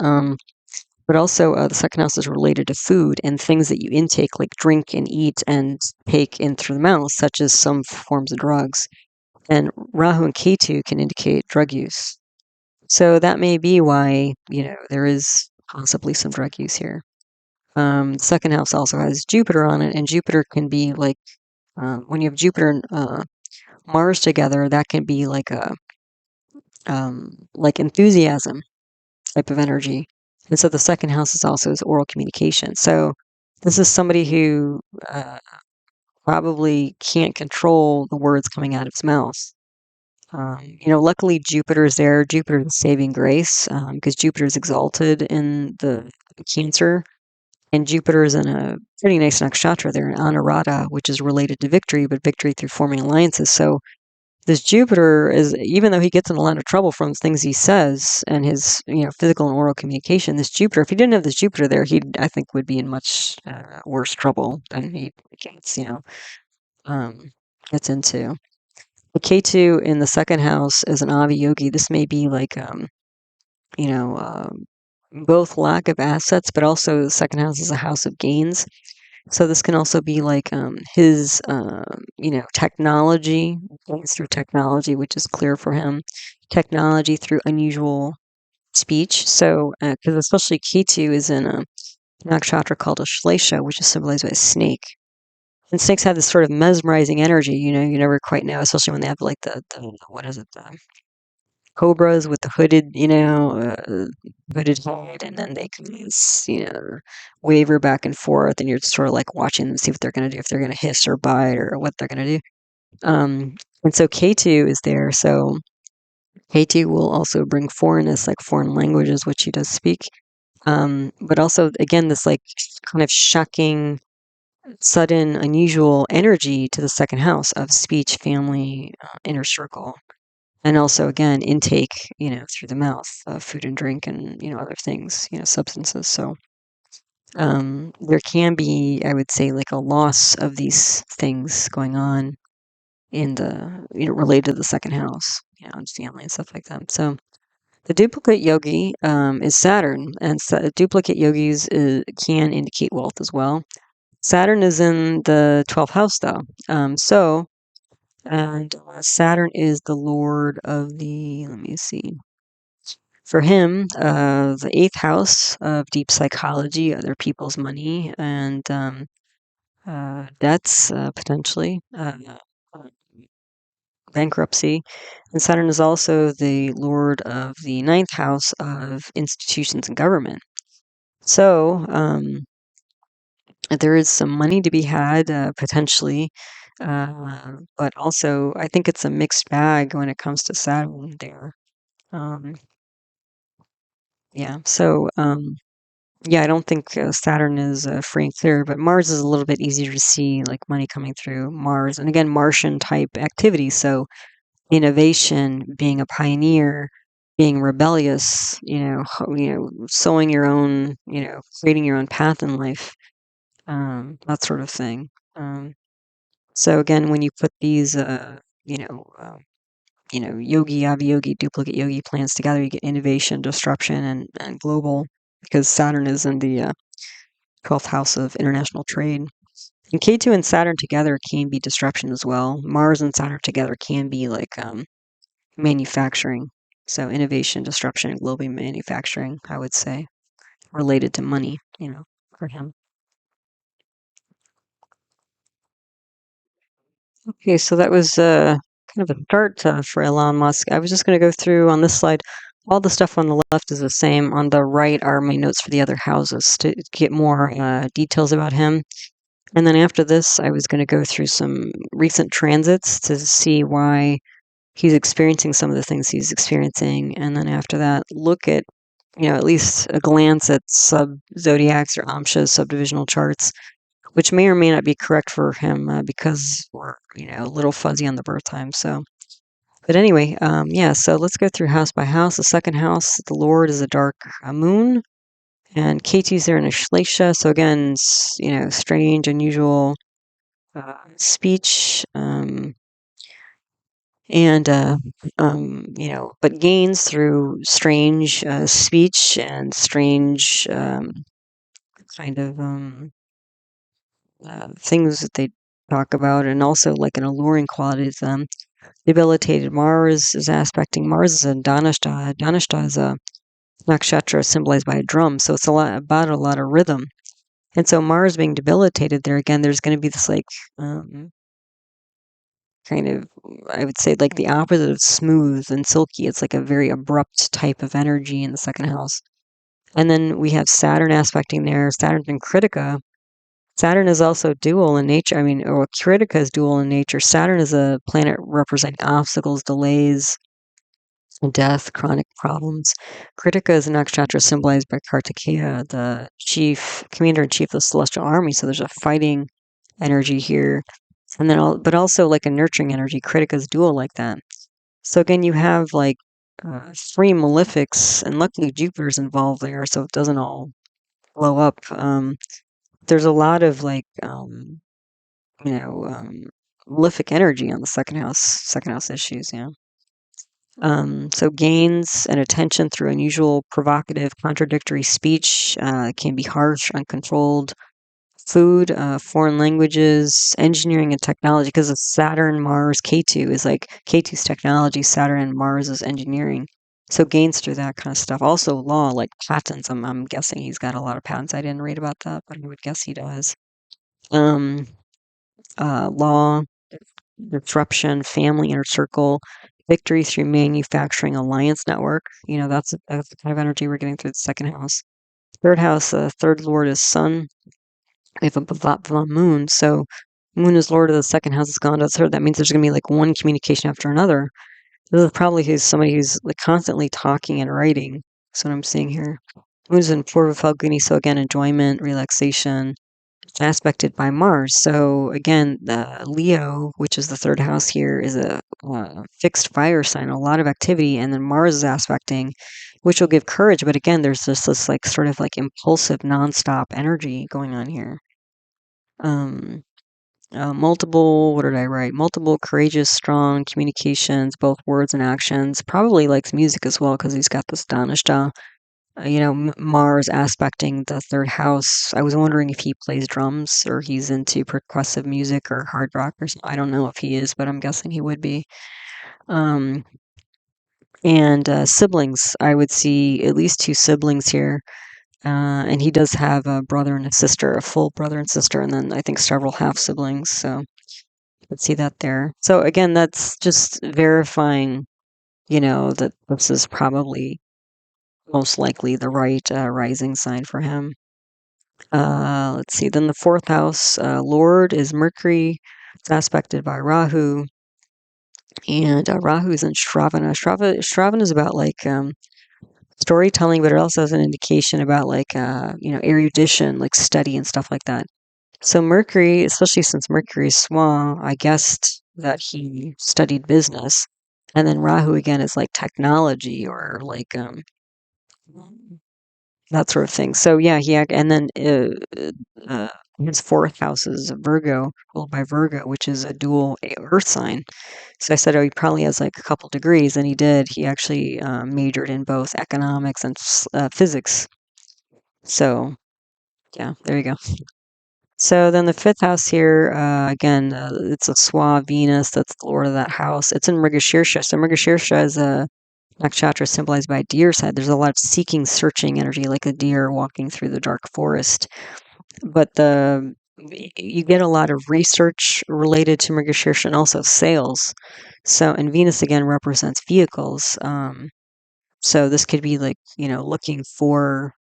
A: But also the 2nd house is related to food and things that you intake, like drink and eat and take in through the mouth, such as some forms of drugs. And Rahu and Ketu can indicate drug use. So that may be why, there is possibly some drug use here. The 2nd house also has Jupiter on it, and Jupiter can be like, when you have Jupiter and Mars together, that can be like a, like enthusiasm type of energy. And so the 2nd house is also his oral communication. So this is somebody who probably can't control the words coming out of his mouth. Luckily Jupiter is there. Jupiter is saving grace, because Jupiter is exalted in the Cancer, and Jupiter is in a pretty nice nakshatra there in Anurata, which is related to victory, but victory through forming alliances. So this Jupiter is, even though he gets in a lot of trouble from things he says and his, physical and oral communication, this Jupiter, if he didn't have this Jupiter there, I think, would be in much worse trouble than he gets, um, gets into. The K2 in the second house is an Avi Yogi. This may be like, you know, um, both lack of assets, but also the second house is a house of gains. So this can also be like his, technology, gains through technology, which is clear for him. Technology through unusual speech. So, because especially K2 is in a nakshatra called a Shlesha, which is symbolized by a snake. And snakes have this sort of mesmerizing energy, you never quite know, especially when they have like the what is it, the cobras with the hooded head, and then they can, waver back and forth, and you're sort of like watching them, see what they're going to do, if they're going to hiss or bite or what they're going to do. And so K2 is there. So K2 will also bring foreignness, like foreign languages, which he does speak. But also, again, this like kind of shocking, sudden, unusual energy to the second house of speech, family, inner circle. And also, again, intake, through the mouth, food and drink and, other things, substances. So there can be, I would say, like a loss of these things going on in the, related to the second house, and family and stuff like that. So the duplicate yogi is Saturn, and duplicate yogis can indicate wealth as well. Saturn is in the 12th house, though. And Saturn is the lord of the, let me see. For him, the 8th house of deep psychology, other people's money, and debts, potentially, bankruptcy. And Saturn is also the lord of the 9th house of institutions and government. So, there is some money to be had, potentially, but also I think it's a mixed bag when it comes to Saturn there. Um, yeah, so yeah, I don't think Saturn is free and clear, but Mars is a little bit easier to see, like money coming through Mars, and again, Martian type activity. So innovation, being a pioneer, being rebellious, sowing your own, creating your own path in life, that sort of thing. So again, when you put these, yogi, aviyogi, duplicate yogi plans together, you get innovation, disruption, and global, because Saturn is in the 12th house of international trade. And K2 and Saturn together can be disruption as well. Mars and Saturn together can be like manufacturing. So innovation, disruption, and global manufacturing, I would say, related to money, for him. Okay, so that was kind of a start for Elon Musk. I was just going to go through on this slide. All the stuff on the left is the same. On the right are my notes for the other houses to get more details about him. And then after this, I was going to go through some recent transits to see why he's experiencing some of the things he's experiencing. And then after that, look at, at least a glance at sub-zodiacs or amshas, subdivisional charts, which may or may not be correct for him because we're, a little fuzzy on the birth time. So, but anyway, yeah, so let's go through house by house. The second house, the Lord is a dark moon, and K2's there in a Shlesha. So again, strange, unusual speech, and but gains through strange speech and strange kind of things that they talk about, and also like an alluring quality to them. Debilitated Mars is aspecting Mars is in Dhanistha. Dhanistha is a nakshatra symbolized by a drum, so it's a lot of rhythm. And so Mars being debilitated there again, there's going to be this like kind of, I would say, like the opposite of smooth and silky. It's like a very abrupt type of energy in the second house. And then we have Saturn aspecting there. Saturn's in Krittika. Saturn is also dual in nature. I mean, or Krittika is dual in nature. Saturn is a planet representing obstacles, delays, death, chronic problems. Krittika is a nakshatra symbolized by Kartikeya, the chief commander in chief of the celestial army. So there's a fighting energy here, and then but also like a nurturing energy. Kritika is dual like that. So again, you have like three malefics, and luckily Jupiter's involved there, so it doesn't all blow up. There's a lot of like you know malefic energy on the second house issues. Yeah. So gains and attention through unusual, provocative, contradictory speech can be harsh, uncontrolled. Food, foreign languages, engineering and technology, because of Saturn, Mars, K2 is like K2's technology, Saturn and Mars is engineering. So gains through that kind of stuff. Also law, like patents. I'm guessing he's got a lot of patents. I didn't read about that, but I would guess he does. Um, law, disruption, family, inner circle, victory through manufacturing alliance network. That's the kind of energy we're getting through the second house. Third house, third lord is sun. We have a bhavat moon. So moon is lord of the second house. It's gone to the third. That means there's going to be like one communication after another. This is probably somebody who's like constantly talking and writing. That's what I'm seeing here. Moon is in Purva Phalguni. So again, enjoyment, relaxation, aspected by Mars. So again, the Leo, which is the third house here, is a fixed fire sign, a lot of activity, and then Mars is aspecting, which will give courage. But again, there's just this like sort of like impulsive, nonstop energy going on here. Multiple, what did I write? Multiple, courageous, strong communications, both words and actions. Probably likes music as well because he's got this Dhanistha. Mars aspecting the third house. I was wondering if he plays drums or he's into percussive music or hard rock or something. I don't know if he is, but I'm guessing he would be. Um, and siblings, I would see at least two siblings here. And he does have a brother and a sister, a full brother and sister, and then I think several half siblings. So let's see that there. So again, that's just verifying, that this is probably most likely the right rising sign for him. Let's see. Then the fourth house lord is Mercury. It's aspected by Rahu, and Rahu is in Shravana. Shravana is about like storytelling, but it also has an indication about like erudition, like study and stuff like that. So Mercury, especially since Mercury is Swa, I guessed that he studied business, and then Rahu again is like technology or like that sort of thing. So yeah, and then uh, his fourth house is Virgo, ruled by Virgo, which is a dual Earth sign. So I said, oh, he probably has like a couple degrees, and he did. He actually majored in both economics and physics. So yeah, there you go. So then the fifth house here, again, it's a Swa Venus. That's the lord of that house. It's in Mrigashirsha. So Mrigashirsha is a nakshatra symbolized by a deer's head. There's a lot of seeking, searching energy, like a deer walking through the dark forest. But you get a lot of research related to Mrigashirsha and also sales. So, and Venus again represents vehicles. So this could be like, looking for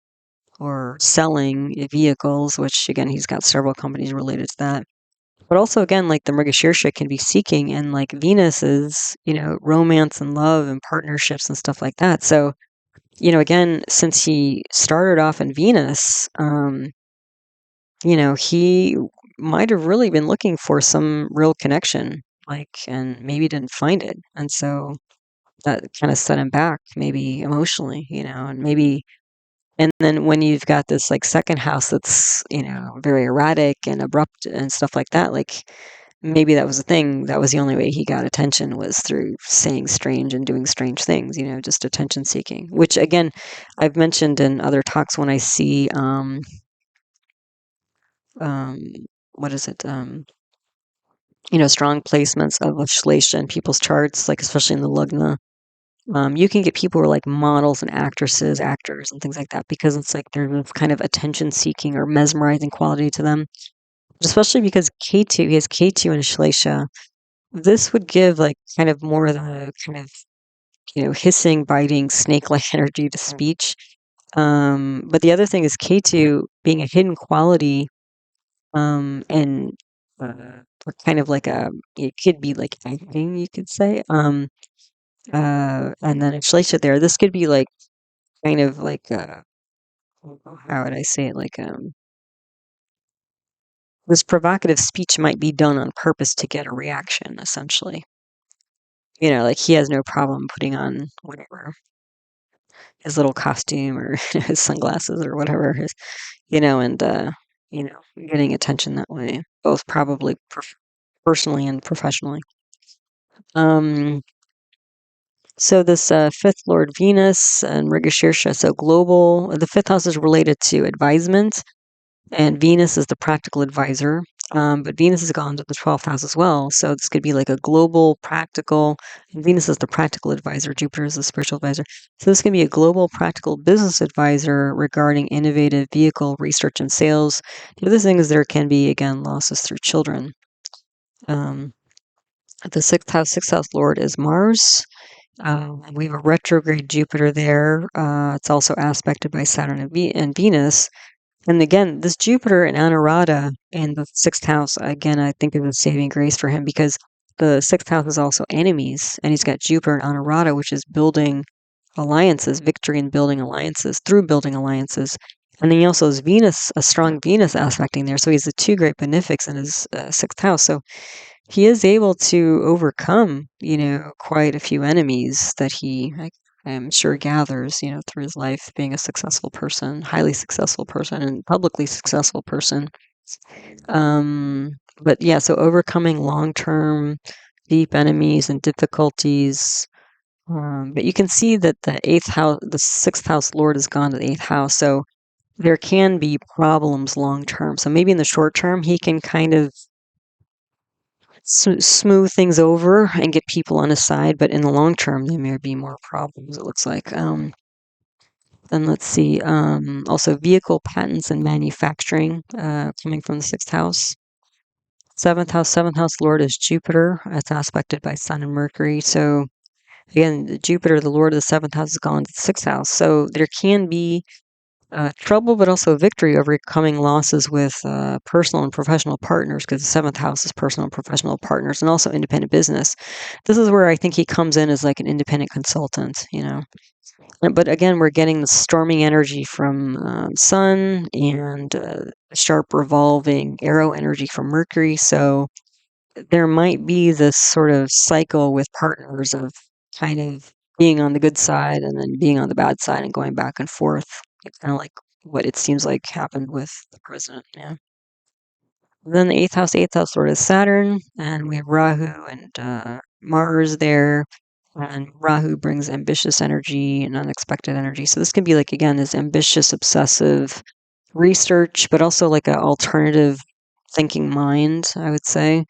A: or selling vehicles, which again, he's got several companies related to that. But also, again, like the Mrigashirsha can be seeking, and like Venus is, romance and love and partnerships and stuff like that. So, again, since he started off in Venus, he might have really been looking for some real connection, like, and maybe didn't find it. And so that kind of set him back, maybe emotionally, and maybe. And then when you've got this like second house that's, very erratic and abrupt and stuff like that, like maybe that was the thing. That was the only way he got attention was through saying strange and doing strange things, just attention seeking, which again, I've mentioned in other talks when I see, um, what is it? Strong placements of Ashleisha in people's charts, like especially in the Lugna. You can get people who are like models and actors and things like that because it's like there's kind of attention seeking or mesmerizing quality to them. Especially because K2, he has K2 in Ashleisha. This would give like kind of more of the kind of, hissing, biting, snake-like energy to speech. But the other thing is K2 being a hidden quality and or kind of like it could be like acting, you could say. And then exaltation there. This could be like kind of like how would I say it? Like this provocative speech might be done on purpose to get a reaction, essentially. Like he has no problem putting on whatever his little costume or his sunglasses or whatever his, and getting attention that way, both probably personally and professionally. Um, so this fifth lord Venus and Mrigashirsha, so global. The fifth house is related to advisement, and Venus is the practical advisor. But Venus has gone to the 12th house as well. So this could be like a global practical, and Venus is the practical advisor. Jupiter is the spiritual advisor. So this can be a global practical business advisor regarding innovative vehicle research and sales. The other thing is there can be, again, losses through children. The sixth house lord is Mars. We have a retrograde Jupiter there. It's also aspected by Saturn and Venus. And again, this Jupiter in Anuradha in the sixth house, again, I think is a saving grace for him because the sixth house is also enemies, and he's got Jupiter in Anuradha, which is building alliances, victory in building alliances, through building alliances. And then he also has Venus, a strong Venus aspecting there. So he has the two great benefics in his sixth house. So he is able to overcome, quite a few enemies that I am sure gathers, through his life, being a successful person, highly successful person, and publicly successful person. But yeah, so overcoming long-term deep enemies and difficulties. But you can see that the sixth house lord has gone to the eighth house, so there can be problems long term. So maybe in the short term, he can kind of smooth things over and get people on his side, but in the long term, there may be more problems, it looks like. Then let's see, also vehicle patents and manufacturing coming from the sixth house. Seventh house lord is Jupiter. It's aspected by Sun and Mercury. So again, Jupiter, the lord of the seventh house, has gone to the sixth house. So there can be trouble, but also victory, overcoming losses with personal and professional partners, because the seventh house is personal and professional partners, and also independent business. This is where I think he comes in as like an independent consultant, But again, we're getting the storming energy from Sun and sharp revolving arrow energy from Mercury. So there might be this sort of cycle with partners of kind of being on the good side and then being on the bad side and going back and forth. It's kind of like what it seems like happened with the president. Yeah. Then the eighth house lord is Saturn, and we have Rahu and Mars there. And Rahu brings ambitious energy and unexpected energy. So this can be like, again, this ambitious, obsessive research, but also like an alternative thinking mind, I would say.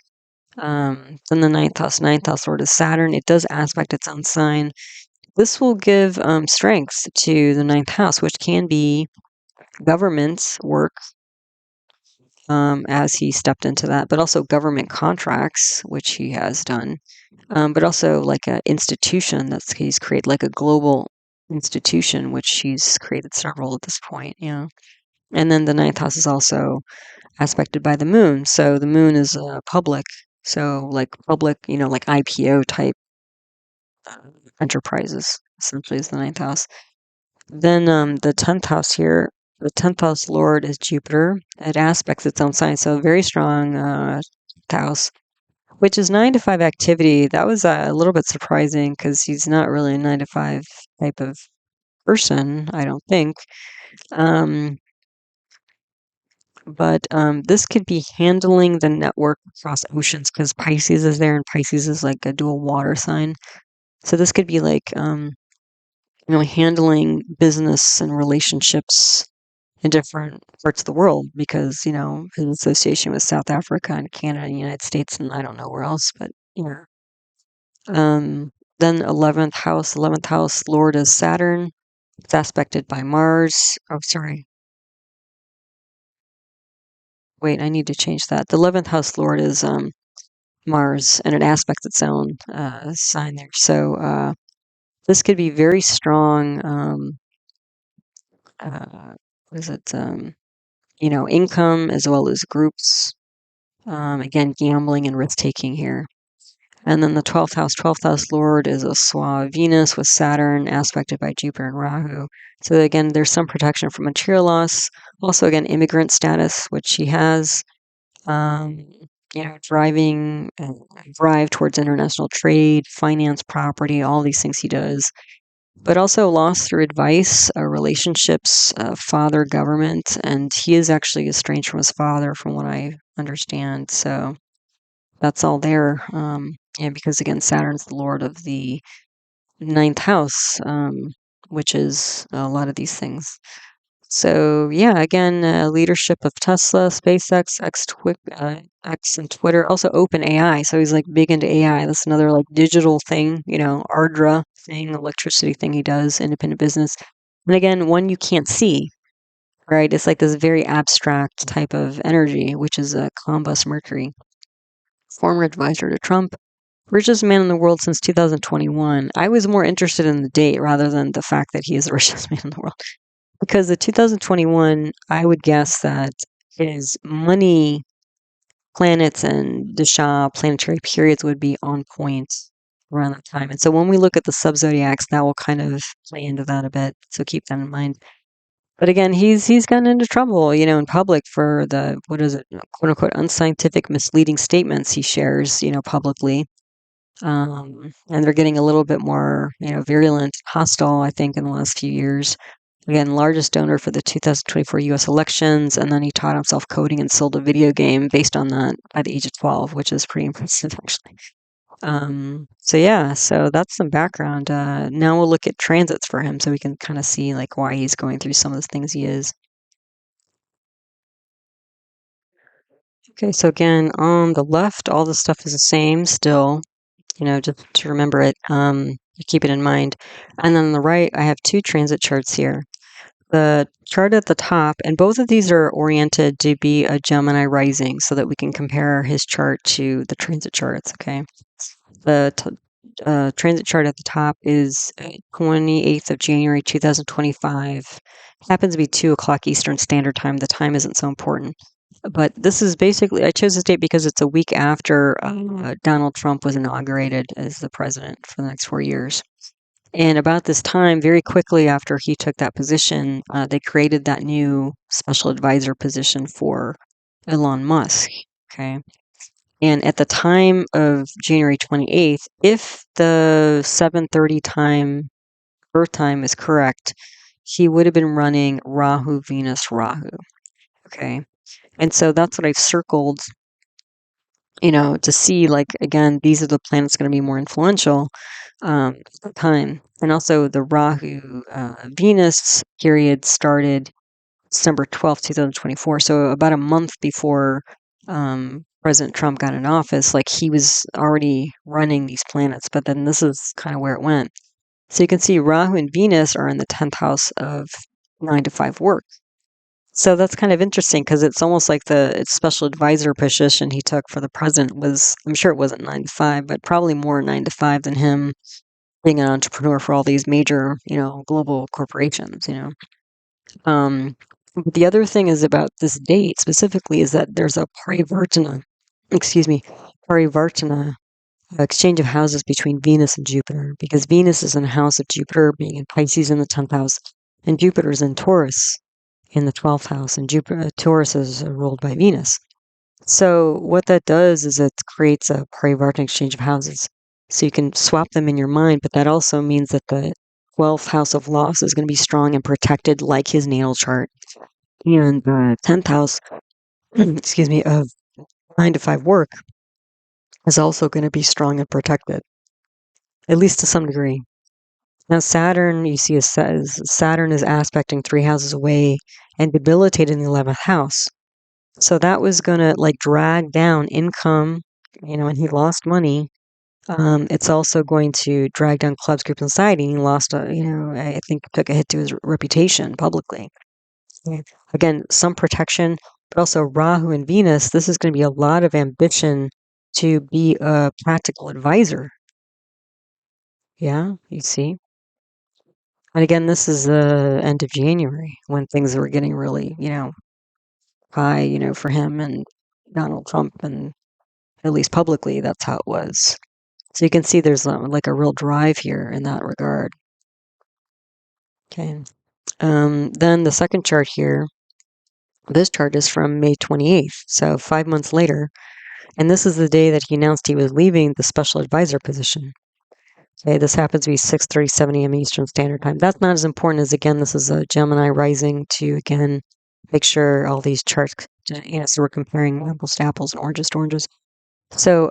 A: Then the ninth house lord is Saturn. It does aspect its own sign. This will give strength to the ninth house, which can be government work, as he stepped into that, but also government contracts, which he has done, but also like an institution he's created, like a global institution, which he's created several at this point. And then the ninth house is also aspected by the moon. So the moon is public. So like public, like IPO type enterprises, essentially, is the ninth house. Then the 10th house here, the 10th house lord is Jupiter. It aspects its own sign, so very strong 10th house, which is 9 to 5 activity. That was a little bit surprising because he's not really a 9 to 5 type of person, I don't think. But this could be handling the network across oceans, because Pisces is there, and Pisces is like a dual water sign. So this could be like, handling business and relationships in different parts of the world, because, his association with South Africa and Canada and the United States, and I don't know where else, but yeah. Then 11th house lord is Saturn. It's aspected by Mars. Oh, sorry. Wait, I need to change that. The 11th house lord is Mars, and it aspects its own sign there. So this could be very strong. What is it? income as well as groups. Again, gambling and risk taking here. And then the 12th house lord is a Swa Venus with Saturn aspected by Jupiter and Rahu. So again, there's some protection from material loss. Also, again, immigrant status, which he has. Um, drive towards international trade, finance, property, all these things he does. But also loss through advice, relationships, father, government, and he is actually estranged from his father, from what I understand. So that's all there. Because again, Saturn's the lord of the ninth house, which is a lot of these things. So yeah, again, leadership of Tesla, SpaceX, X and Twitter, also OpenAI. So he's like big into AI. That's another like digital thing, Ardra thing, electricity thing he does, independent business. And again, one you can't see, right? It's like this very abstract type of energy, which is a combust Mercury, former advisor to Trump, richest man in the world since 2021. I was more interested in the date rather than the fact that he is the richest man in the world. Because the 2021, I would guess that his money, planets, and dasha, planetary periods would be on point around that time. And so when we look at the sub-zodiacs, that will kind of play into that a bit. So keep that in mind. But again, he's gotten into trouble, in public for the, what is it, quote unquote, unscientific, misleading statements he shares, publicly. And they're getting a little bit more, virulent, hostile, I think, in the last few years. Again, largest donor for the 2024 U.S. elections, and then he taught himself coding and sold a video game based on that at the age of 12, which is pretty impressive, actually. So that's some background. Now we'll look at transits for him so we can kind of see like why he's going through some of the things he is. Okay, so again, on the left, all the stuff is the same still, just to remember it, keep it in mind. And then on the right, I have two transit charts here. The chart at the top, and both of these are oriented to be a Gemini rising so that we can compare his chart to the transit charts, okay? The transit chart at the top is 28th of January 2025. Happens to be 2 o'clock Eastern Standard Time. The time isn't so important. But this is basically, I chose this date because it's a week after Donald Trump was inaugurated as the president for the next 4 years. And about this time, very quickly after he took that position, they created that new special advisor position for Elon Musk. Okay. And at the time of January 28th, if the 7:30 Earth time is correct, he would have been running Rahu, Venus, Rahu. Okay. And so that's what I've circled, to see, like, again, these are the planets going to be more influential at the time. And also the Rahu Venus period started December 12th, 2024. So about a month before President Trump got in office, like he was already running these planets. But then this is kind of where it went. So you can see Rahu and Venus are in the 10th house of 9 to 5 work. So that's kind of interesting because it's almost like the special advisor position he took for the president was, I'm sure it wasn't 9 to 5, but probably more 9 to 5 than him being an entrepreneur for all these major, global corporations, But the other thing is about this date specifically is that there's a parivartana exchange of houses between Venus and Jupiter, because Venus is in the house of Jupiter, being in Pisces in the 10th house, and Jupiter is in Taurus in the 12th house, and Taurus is ruled by Venus. So what that does is it creates a parivartana exchange of houses. So you can swap them in your mind, but that also means that the 12th house of loss is going to be strong and protected like his natal chart. And the 10th house, of 9 to 5 work is also going to be strong and protected, at least to some degree. Now Saturn, you see, Saturn is aspecting 3 houses away and debilitated in the 11th house. So that was going to like drag down income, and he lost money. It's also going to drag down clubs, groups, and society. And he lost, I think took a hit to his reputation publicly. Yeah. Again, some protection, but also Rahu and Venus. This is going to be a lot of ambition to be a practical advisor. Yeah, you see. And again, this is the end of January when things were getting really, high, for him and Donald Trump, and at least publicly, that's how it was. So you can see there's like a real drive here in that regard. Okay. Then the second chart here, this chart is from May 28th, so 5 months later, and this is the day that he announced he was leaving the special advisor position. Okay, this happens to be 6:37 a.m. Eastern Standard Time. That's not as important as, again, this is a Gemini rising to, again, make sure all these charts, so we're comparing apples to apples and oranges to oranges. So,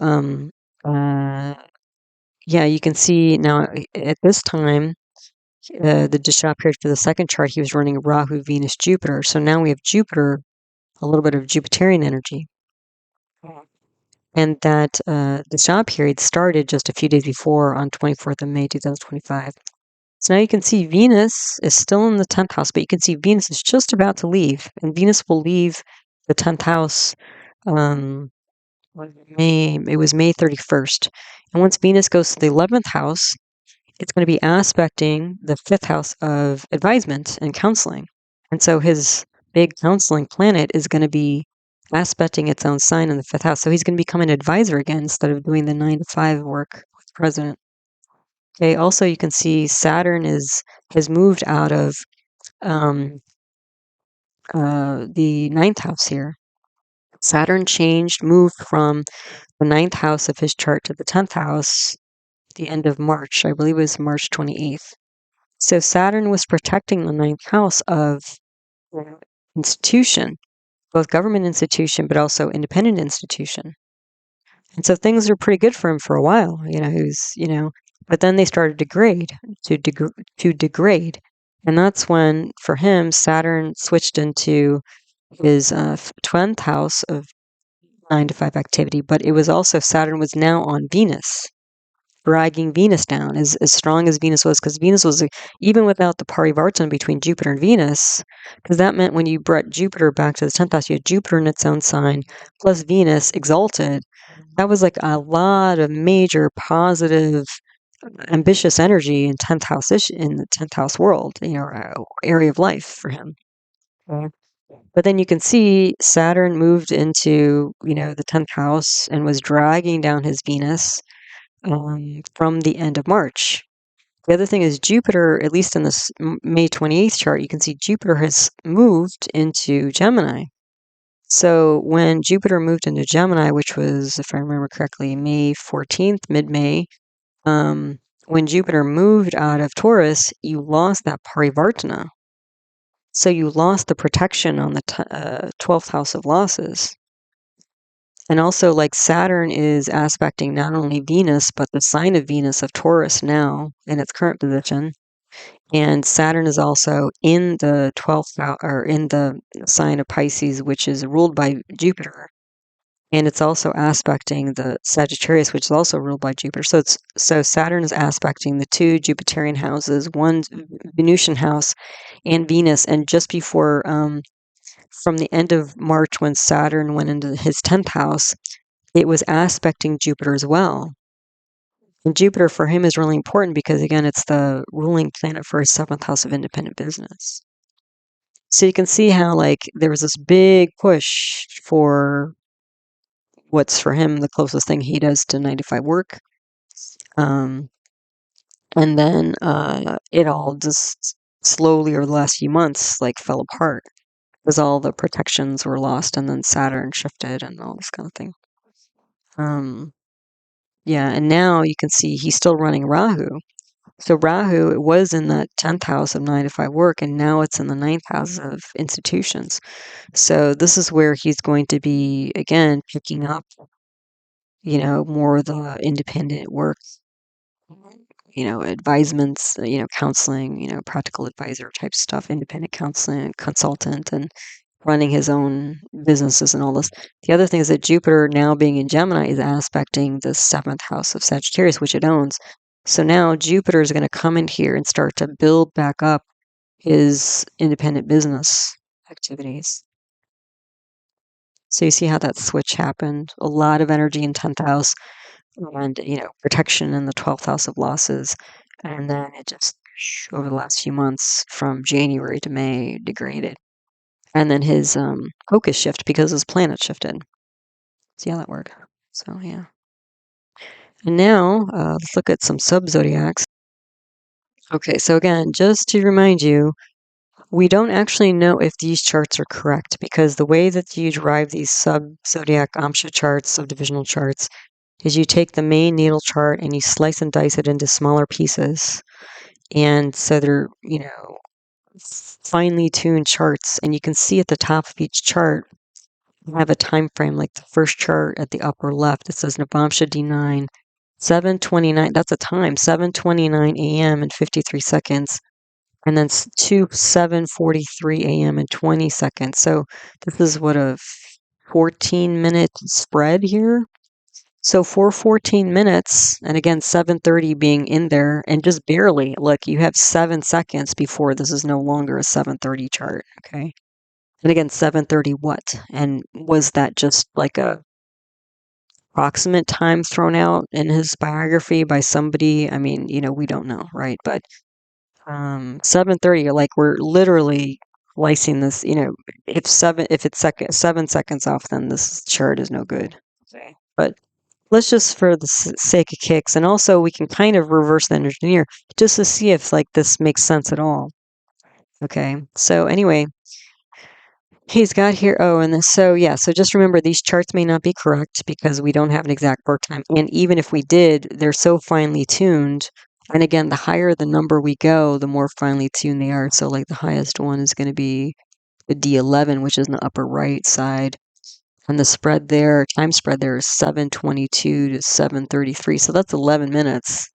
A: yeah, you can see now at this time, the dasha period for the second chart, he was running Rahu, Venus, Jupiter. So now we have Jupiter, a little bit of Jupiterian energy. And that dasha period started just a few days before on 24th of May, 2025. So now you can see Venus is still in the 10th house, but you can see Venus is just about to leave. And Venus will leave the 10th house, it was May 31st. And once Venus goes to the 11th house, it's going to be aspecting the 5th house of advisement and counseling. And so his big counseling planet is going to be aspecting its own sign in the 5th house. So he's going to become an advisor again instead of doing the 9 to 5 work with the president. Okay, also you can see Saturn has moved out of the 9th house here. Saturn moved from the 9th house of his chart to the 10th house the end of March. I believe it was March 28th. So Saturn was protecting the 9th house of institution, both government institution, but also independent institution. And so things are pretty good for him for a while, but then they started to degrade. And that's when, for him, Saturn switched into his 12th house of 9 to 5 activity, but it was also, Saturn was now on Venus, dragging Venus down as strong as Venus was, because Venus was, even without the parivartana between Jupiter and Venus, because that meant when you brought Jupiter back to the 10th house, you had Jupiter in its own sign, plus Venus exalted. That was like a lot of major positive, ambitious energy in 10th house in the 10th house world, area of life for him. Okay. But then you can see Saturn moved into, the 10th house and was dragging down his Venus from the end of March. The other thing is Jupiter, at least in this May 28th chart, you can see Jupiter has moved into Gemini. So when Jupiter moved into Gemini, which was, if I remember correctly, May 14th, mid-May, when Jupiter moved out of Taurus, you lost that parivartana. So you lost the protection on the 12th house of losses. And also, like, Saturn is aspecting not only Venus, but the sign of Venus of Taurus now in its current position. And Saturn is also in the 12th house, or in the sign of Pisces, which is ruled by Jupiter. And it's also aspecting the Sagittarius, which is also ruled by Jupiter. So Saturn is aspecting the two Jupiterian houses, one Venusian house, and Venus. And just before, from the end of March, when Saturn went into his 10th house, it was aspecting Jupiter as well. And Jupiter for him is really important because, again, it's the ruling planet for his 7th house of independent business. So you can see how, like, there was this big push for what's for him the closest thing he does to 9 to 5 work. And then it all just slowly over the last few months, like, fell apart because all the protections were lost, and then Saturn shifted and all this kind of thing. Yeah, and now you can see he's still running Rahu. So Rahu was in the 10th house of 9 to 5 work, and now it's in the 9th house of institutions. So this is where he's going to be, again, picking up, more of the independent work, advisements, counseling, practical advisor type stuff, independent counseling, consultant, and running his own businesses and all this. The other thing is that Jupiter, now being in Gemini, is aspecting the 7th house of Sagittarius, which it owns. So now Jupiter is going to come in here and start to build back up his independent business activities. So you see how that switch happened. A lot of energy in 10th house and, protection in the 12th house of losses. And then it just, over the last few months, from January to May, degraded. and then his focus shift because his planet shifted. See how that worked? So yeah. And now let's look at some sub-zodiacs. Okay, so again, just to remind you, we don't actually know if these charts are correct because the way that you derive these sub-zodiac amsha charts, subdivisional charts, is you take the main natal chart and you slice and dice it into smaller pieces. And so they're, finely tuned charts. And you can see at the top of each chart, you have a time frame, like the first chart at the upper left. It says Navamsha D9, 7:29. That's a time, 7:29 a.m. and 53 seconds. And then 7:43 a.m. and 20 seconds. So this is what, a 14-minute spread here. So for 14 minutes, and again, 7:30 being in there, and just barely, look, you have 7 seconds before this is no longer a 7:30 chart, okay? And again, 7:30 what? And was that just like a approximate time thrown out in his biography by somebody? I mean, we don't know, right? But 7:30, like we're literally slicing this, if it's 7 seconds off, then this chart is no good. Okay. But let's just, for the sake of kicks, and also we can kind of reverse engineer just to see if like this makes sense at all. Okay, so anyway, he's got here, and then, so just remember these charts may not be correct because we don't have an exact birth time, and even if we did, they're so finely tuned. And again, the higher the number we go, the more finely tuned they are. So like the highest one is going to be the D11, which is in the upper right side. And the spread there, time spread there is 7:22 to 7:33. So that's 11 minutes.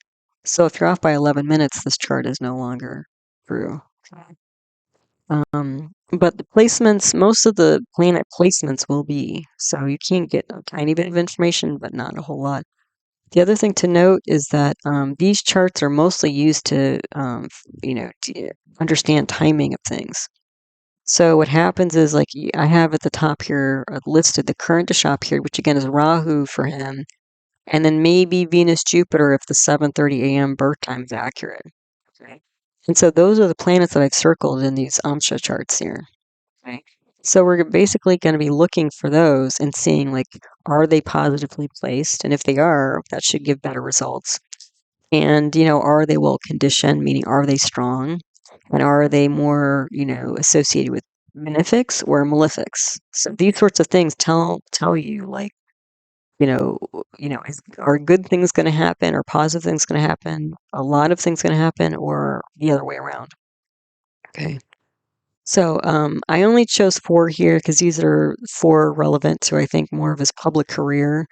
A: So if you're off by 11 minutes, this chart is no longer true. But the placements, most of the planet placements will be. So you can't get a tiny bit of information, but not a whole lot. The other thing to note is that these charts are mostly used to, to understand timing of things. So what happens is, like, I have at the top here listed the current dasha period, which again is Rahu for him, and then maybe Venus Jupiter if the 7:30 a.m. birth time is accurate. Okay. And so those are the planets that I've circled in these amsha charts here. Okay. So we're basically going to be looking for those and seeing, like, are they positively placed? And if they are, that should give better results. And, are they well conditioned, meaning are they strong? And are they more, associated with benefics or malefics? So these sorts of things tell you, like, are good things going to happen, or positive things going to happen, a lot of things going to happen, or the other way around. Okay. So I only chose 4 here because these are 4 relevant to, I think, more of his public career,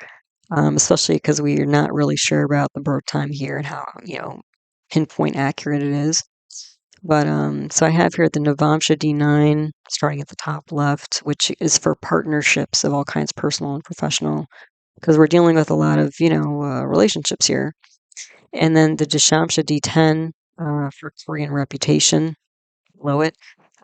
A: especially because we are not really sure about the birth time here and how, pinpoint accurate it is. But so I have here the Navamsha D9 starting at the top left, which is for partnerships of all kinds, personal and professional, because we're dealing with a lot of, relationships here. And then the Dashamsha D10 for career and reputation below it.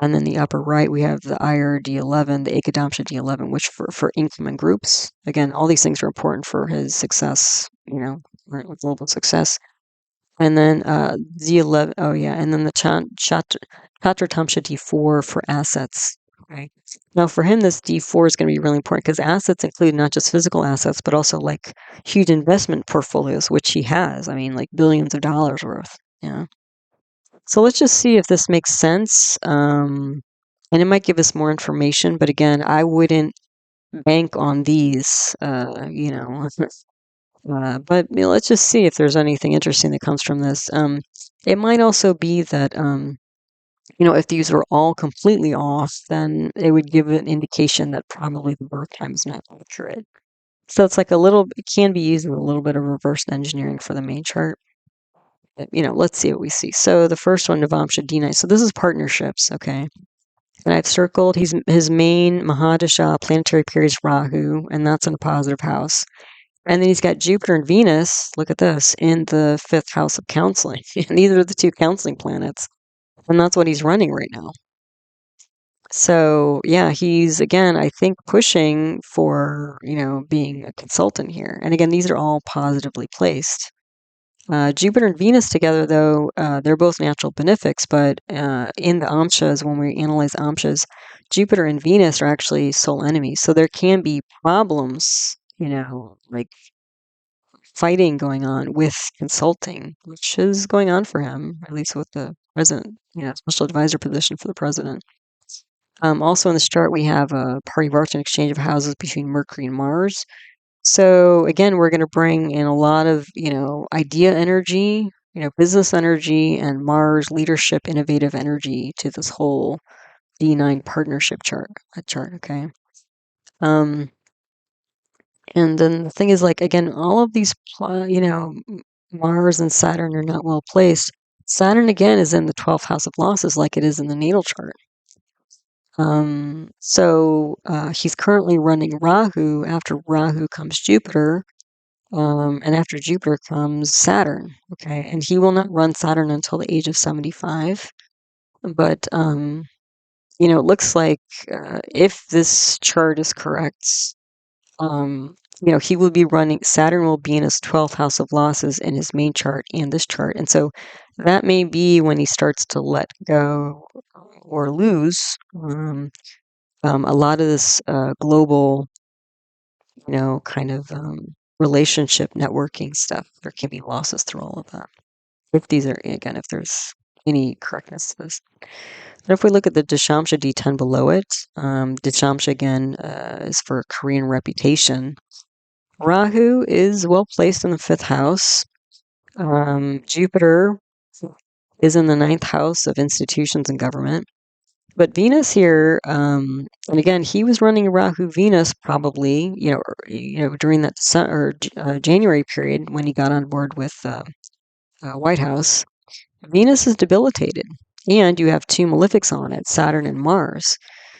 A: And then the upper right, we have the Iyer D11, the Ekadamsha D11, which for income and groups. Again, all these things are important for his success, global success. And then D11, and then the Chatratamsha D4 for assets. Okay. Now for him, this D4 is going to be really important because assets include not just physical assets, but also like huge investment portfolios, which he has. I mean, like billions of dollars worth. Yeah. So let's just see if this makes sense. And it might give us more information, but again, I wouldn't bank on these, but let's just see if there's anything interesting that comes from this. It might also be that, if these were all completely off, then it would give an indication that probably the birth time is not accurate. So it's like it can be used with a little bit of reverse engineering for the main chart. But, let's see what we see. So the first one, Navamsha D9. So this is partnerships, okay? And I've circled his main Mahadasha planetary period is Rahu, and that's in a positive house. And then he's got Jupiter and Venus, look at this, in the 5th house of counseling. And these are the 2 counseling planets. And that's what he's running right now. So, yeah, he's, again, I think, pushing for, being a consultant here. And again, these are all positively placed. Jupiter and Venus together, though, they're both natural benefics, but in the amshas, when we analyze amshas, Jupiter and Venus are actually soul enemies. So there can be problems, like fighting going on with consulting, which is going on for him, at least with the president, special advisor position for the president. Also in this chart, we have a parivartana exchange of houses between Mercury and Mars. So again, we're going to bring in a lot of, idea energy, business energy, and Mars leadership, innovative energy to this whole D9 partnership chart. Okay. And then the thing is, like, again, all of these, Mars and Saturn are not well placed. Saturn again is in the 12th house of losses, like it is in the natal chart. So he's currently running Rahu. After Rahu comes Jupiter. And after Jupiter comes Saturn, okay? And he will not run Saturn until the age of 75. But, it looks like if this chart is correct, he will be running, Saturn will be in his 12th house of losses in his main chart and this chart. And so that may be when he starts to let go or lose a lot of this global, kind of relationship networking stuff. There can be losses through all of that. If there's any correctness to this. And if we look at the Dashamsha D10 below it, Dashamsha again is for Korean reputation. Rahu is well placed in the 5th house. Jupiter is in the 9th house of institutions and government. But Venus here, and again, he was running Rahu Venus probably, during that January period when he got on board with White House. Venus is debilitated, and you have 2 malefics on it, Saturn and Mars.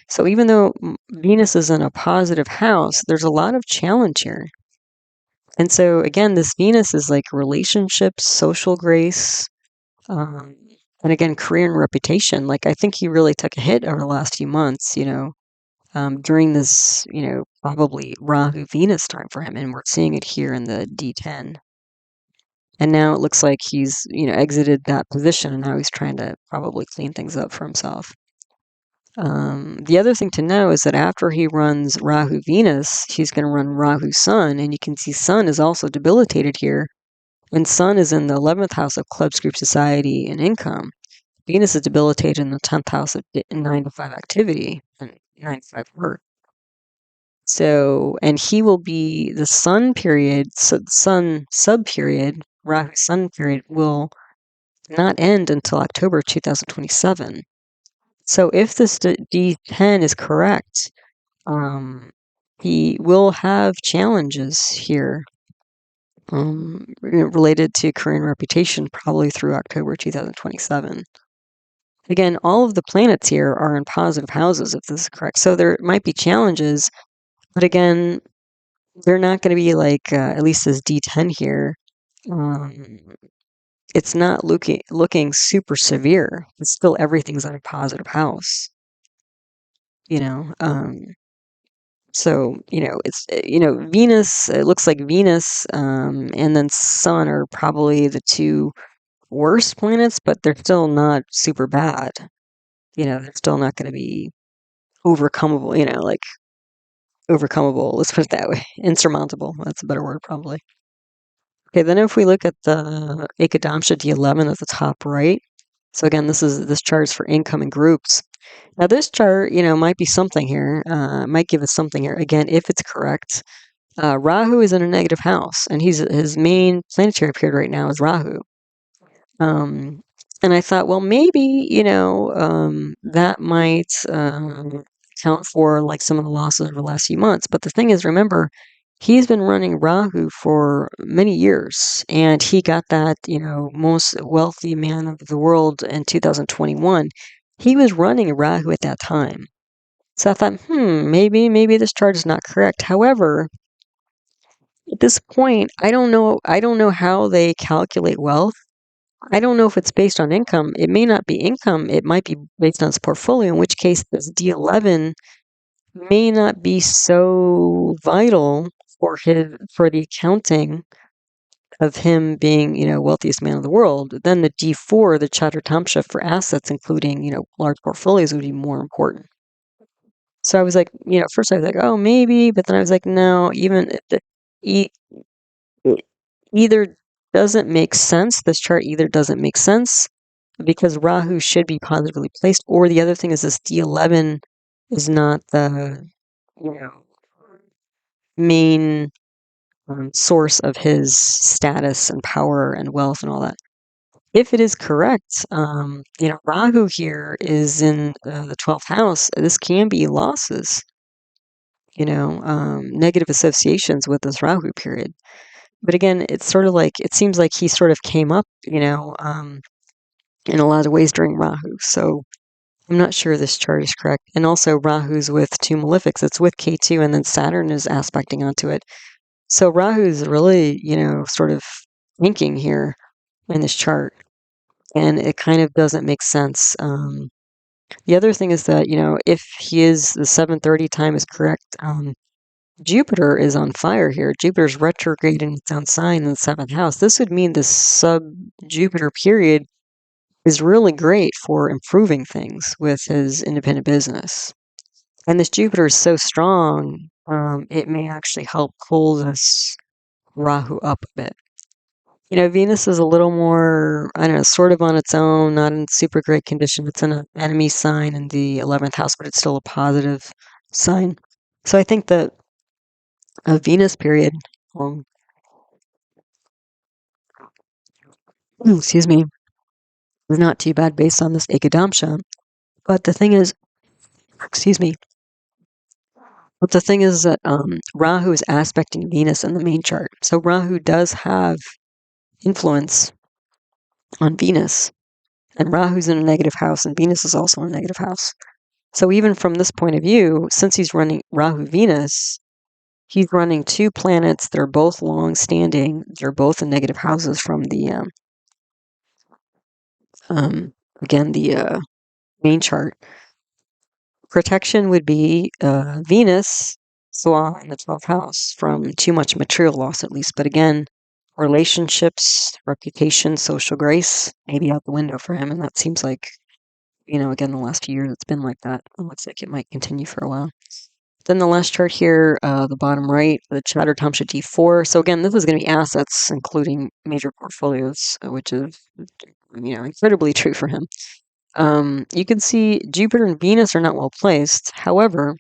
A: So even though Venus is in a positive house, there's a lot of challenge here. And so again, this Venus is like relationships, social grace, and again, career and reputation. Like, I think he really took a hit over the last few months, during this, probably Rahu Venus time for him. And we're seeing it here in the D10. And now it looks like he's, exited that position, and now he's trying to probably clean things up for himself. The other thing to know is that after he runs Rahu Venus, he's going to run Rahu Sun, and you can see Sun is also debilitated here. And Sun is in the 11th house of clubs, group, society, and income. Venus is debilitated in the 10th house of 9 to 5 activity and 9 to 5 work. So, and he will be the Sun period, so the Sun sub period, Rahu Sun period will not end until October 2027. So if this D10 is correct, he will have challenges here related to career and reputation probably through October 2027. Again, all of the planets here are in positive houses if this is correct. So there might be challenges, but again, they're not going to be like, at least this D10 here, it's not looking super severe. It's still everything's in a positive house. So, it's, Venus, it looks like Venus and then Sun are probably the 2 worst planets, but they're still not super bad. They're still not going to be overcomable, overcomable, let's put it that way. Insurmountable, that's a better word probably. Okay, then if we look at the Ekadamsha D11 at the top right, so again, this chart is for income and groups. Now this chart, might be something here, might give us something here. Again, if it's correct, Rahu is in a negative house, and his main planetary period right now is Rahu. And I thought, well, maybe, that might account for like some of the losses over the last few months. But the thing is, remember, he's been running Rahu for many years, and he got that, most wealthy man of the world in 2021. He was running Rahu at that time. So I thought, maybe this chart is not correct. However, at this point, I don't know how they calculate wealth. I don't know if it's based on income. It may not be income. It might be based on his portfolio, in which case this D11 may not be so vital for the accounting of him being, wealthiest man of the world, then the D4, the Chaturtamsha for assets, including, large portfolios, would be more important. So I was like, first I was like, oh, maybe, but then I was like, no, even it either doesn't make sense. This chart either doesn't make sense because Rahu should be positively placed, or the other thing is this D11 is not the, main source of his status and power and wealth and all that. If it is correct, Rahu here is in the 12th house. This can be losses, negative associations with this Rahu period. But again, it's sort of like, it seems like he sort of came up, in a lot of ways during Rahu. So I'm not sure this chart is correct. And also Rahu's with two malefics. It's with K2 and then Saturn is aspecting onto it. So Rahu's really, sort of thinking here in this chart. And it kind of doesn't make sense. The other thing is that, if the 7:30 time is correct, Jupiter is on fire here. Jupiter's retrograde in its own sign in the 7th house. This would mean this sub-Jupiter period is really great for improving things with his independent business. And this Jupiter is so strong, it may actually help pull this Rahu up a bit. Venus is a little more, I don't know, sort of on its own, not in super great condition. It's in an enemy sign in the 11th house, but it's still a positive sign. So I think that a Venus period, excuse me, is not too bad based on this Ekadamsha. But the thing is, excuse me, but the thing is that Rahu is aspecting Venus in the main chart. So Rahu does have influence on Venus. And Rahu's in a negative house, and Venus is also in a negative house. So even from this point of view, since he's running Rahu-Venus, he's running two planets that are both long-standing. They're both in negative houses from the, again, the main chart. Protection would be Venus, Swa in the 12th house from too much material loss, at least. But again, relationships, reputation, social grace, maybe out the window for him. And that seems like, again, the last few years it's been like that. It looks like it might continue for a while. Then the last chart here, the bottom right, the Chaturtamsha D4. So again, this is going to be assets, including major portfolios, which is, incredibly true for him. You can see Jupiter and Venus are not well placed. However,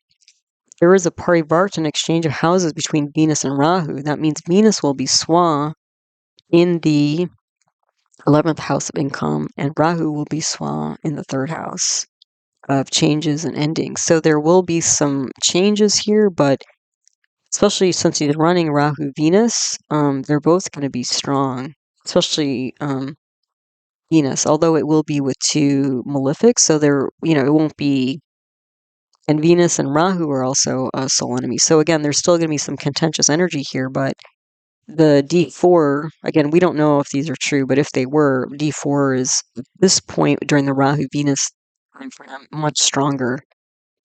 A: there is a parivartana exchange of houses between Venus and Rahu. That means Venus will be Swa in the 11th house of income, and Rahu will be Swa in the 3rd house of changes and endings. So there will be some changes here, but especially since he's running Rahu Venus, they're both going to be strong, especially Venus, although it will be with two malefics, so there, it won't be. And Venus and Rahu are also soul enemies. So again, there's still going to be some contentious energy here, but the D4, again, we don't know if these are true, but if they were, D4 is, at this point during the Rahu-Venus time frame, much stronger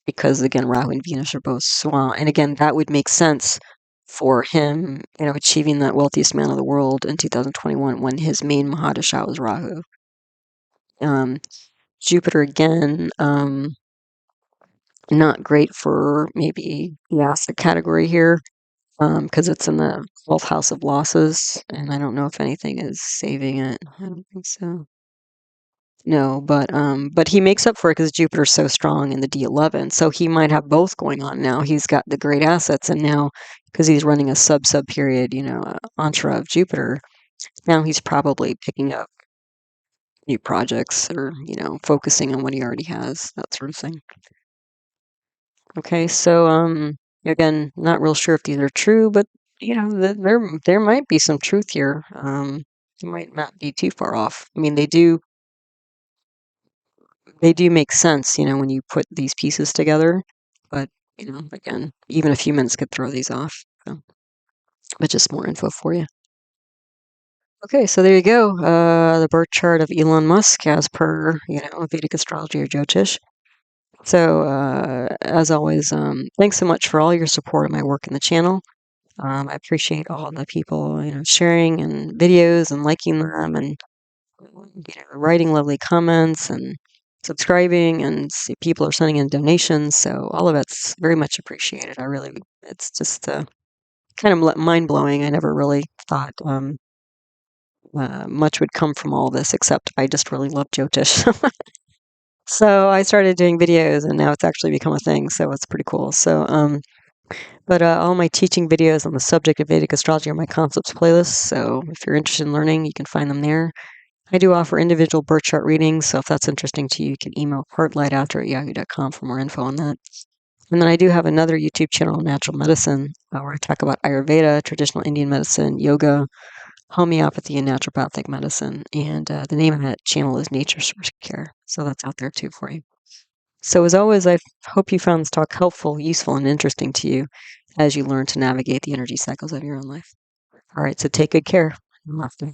A: because, again, Rahu and Venus are both Swa. And again, that would make sense for him, achieving that wealthiest man of the world in 2021 when his main Mahadasha was Rahu. Jupiter, again, not great for maybe the asset category here because it's in the 12th house of losses, and I don't know if anything is saving it. I don't think so. No, but he makes up for it because Jupiter's so strong in the D11, so he might have both going on now. He's got the great assets, and now because he's running a sub period, entra of Jupiter, now he's probably picking up new projects or focusing on what he already has, that sort of thing. Okay, so again, not real sure if these are true, but there might be some truth here. It might not be too far off. I mean, they do make sense, when you put these pieces together. But again, even a few minutes could throw these off. So. But just more info for you. Okay, so there you go. The birth chart of Elon Musk, as per Vedic Astrology or Jyotish. So, as always, thanks so much for all your support of my work in the channel. I appreciate all the people, sharing and videos and liking them and writing lovely comments and subscribing, and people are sending in donations. So all of it's very much appreciated. It's just kind of mind blowing. I never really thought much would come from all this, except I just really love Jyotish. So I started doing videos, and now it's actually become a thing. So it's pretty cool. So, but all my teaching videos on the subject of Vedic astrology are my concepts playlist. So if you're interested in learning, you can find them there. I do offer individual birth chart readings, so if that's interesting to you, you can email heartlightafter@yahoo.com for more info on that. And then I do have another YouTube channel on natural medicine where I talk about Ayurveda, traditional Indian medicine, yoga, homeopathy, and naturopathic medicine. And the name of that channel is Nature's First Care. So that's out there too for you. So as always, I hope you found this talk helpful, useful, and interesting to you as you learn to navigate the energy cycles of your own life. All right, so take good care. Namaste.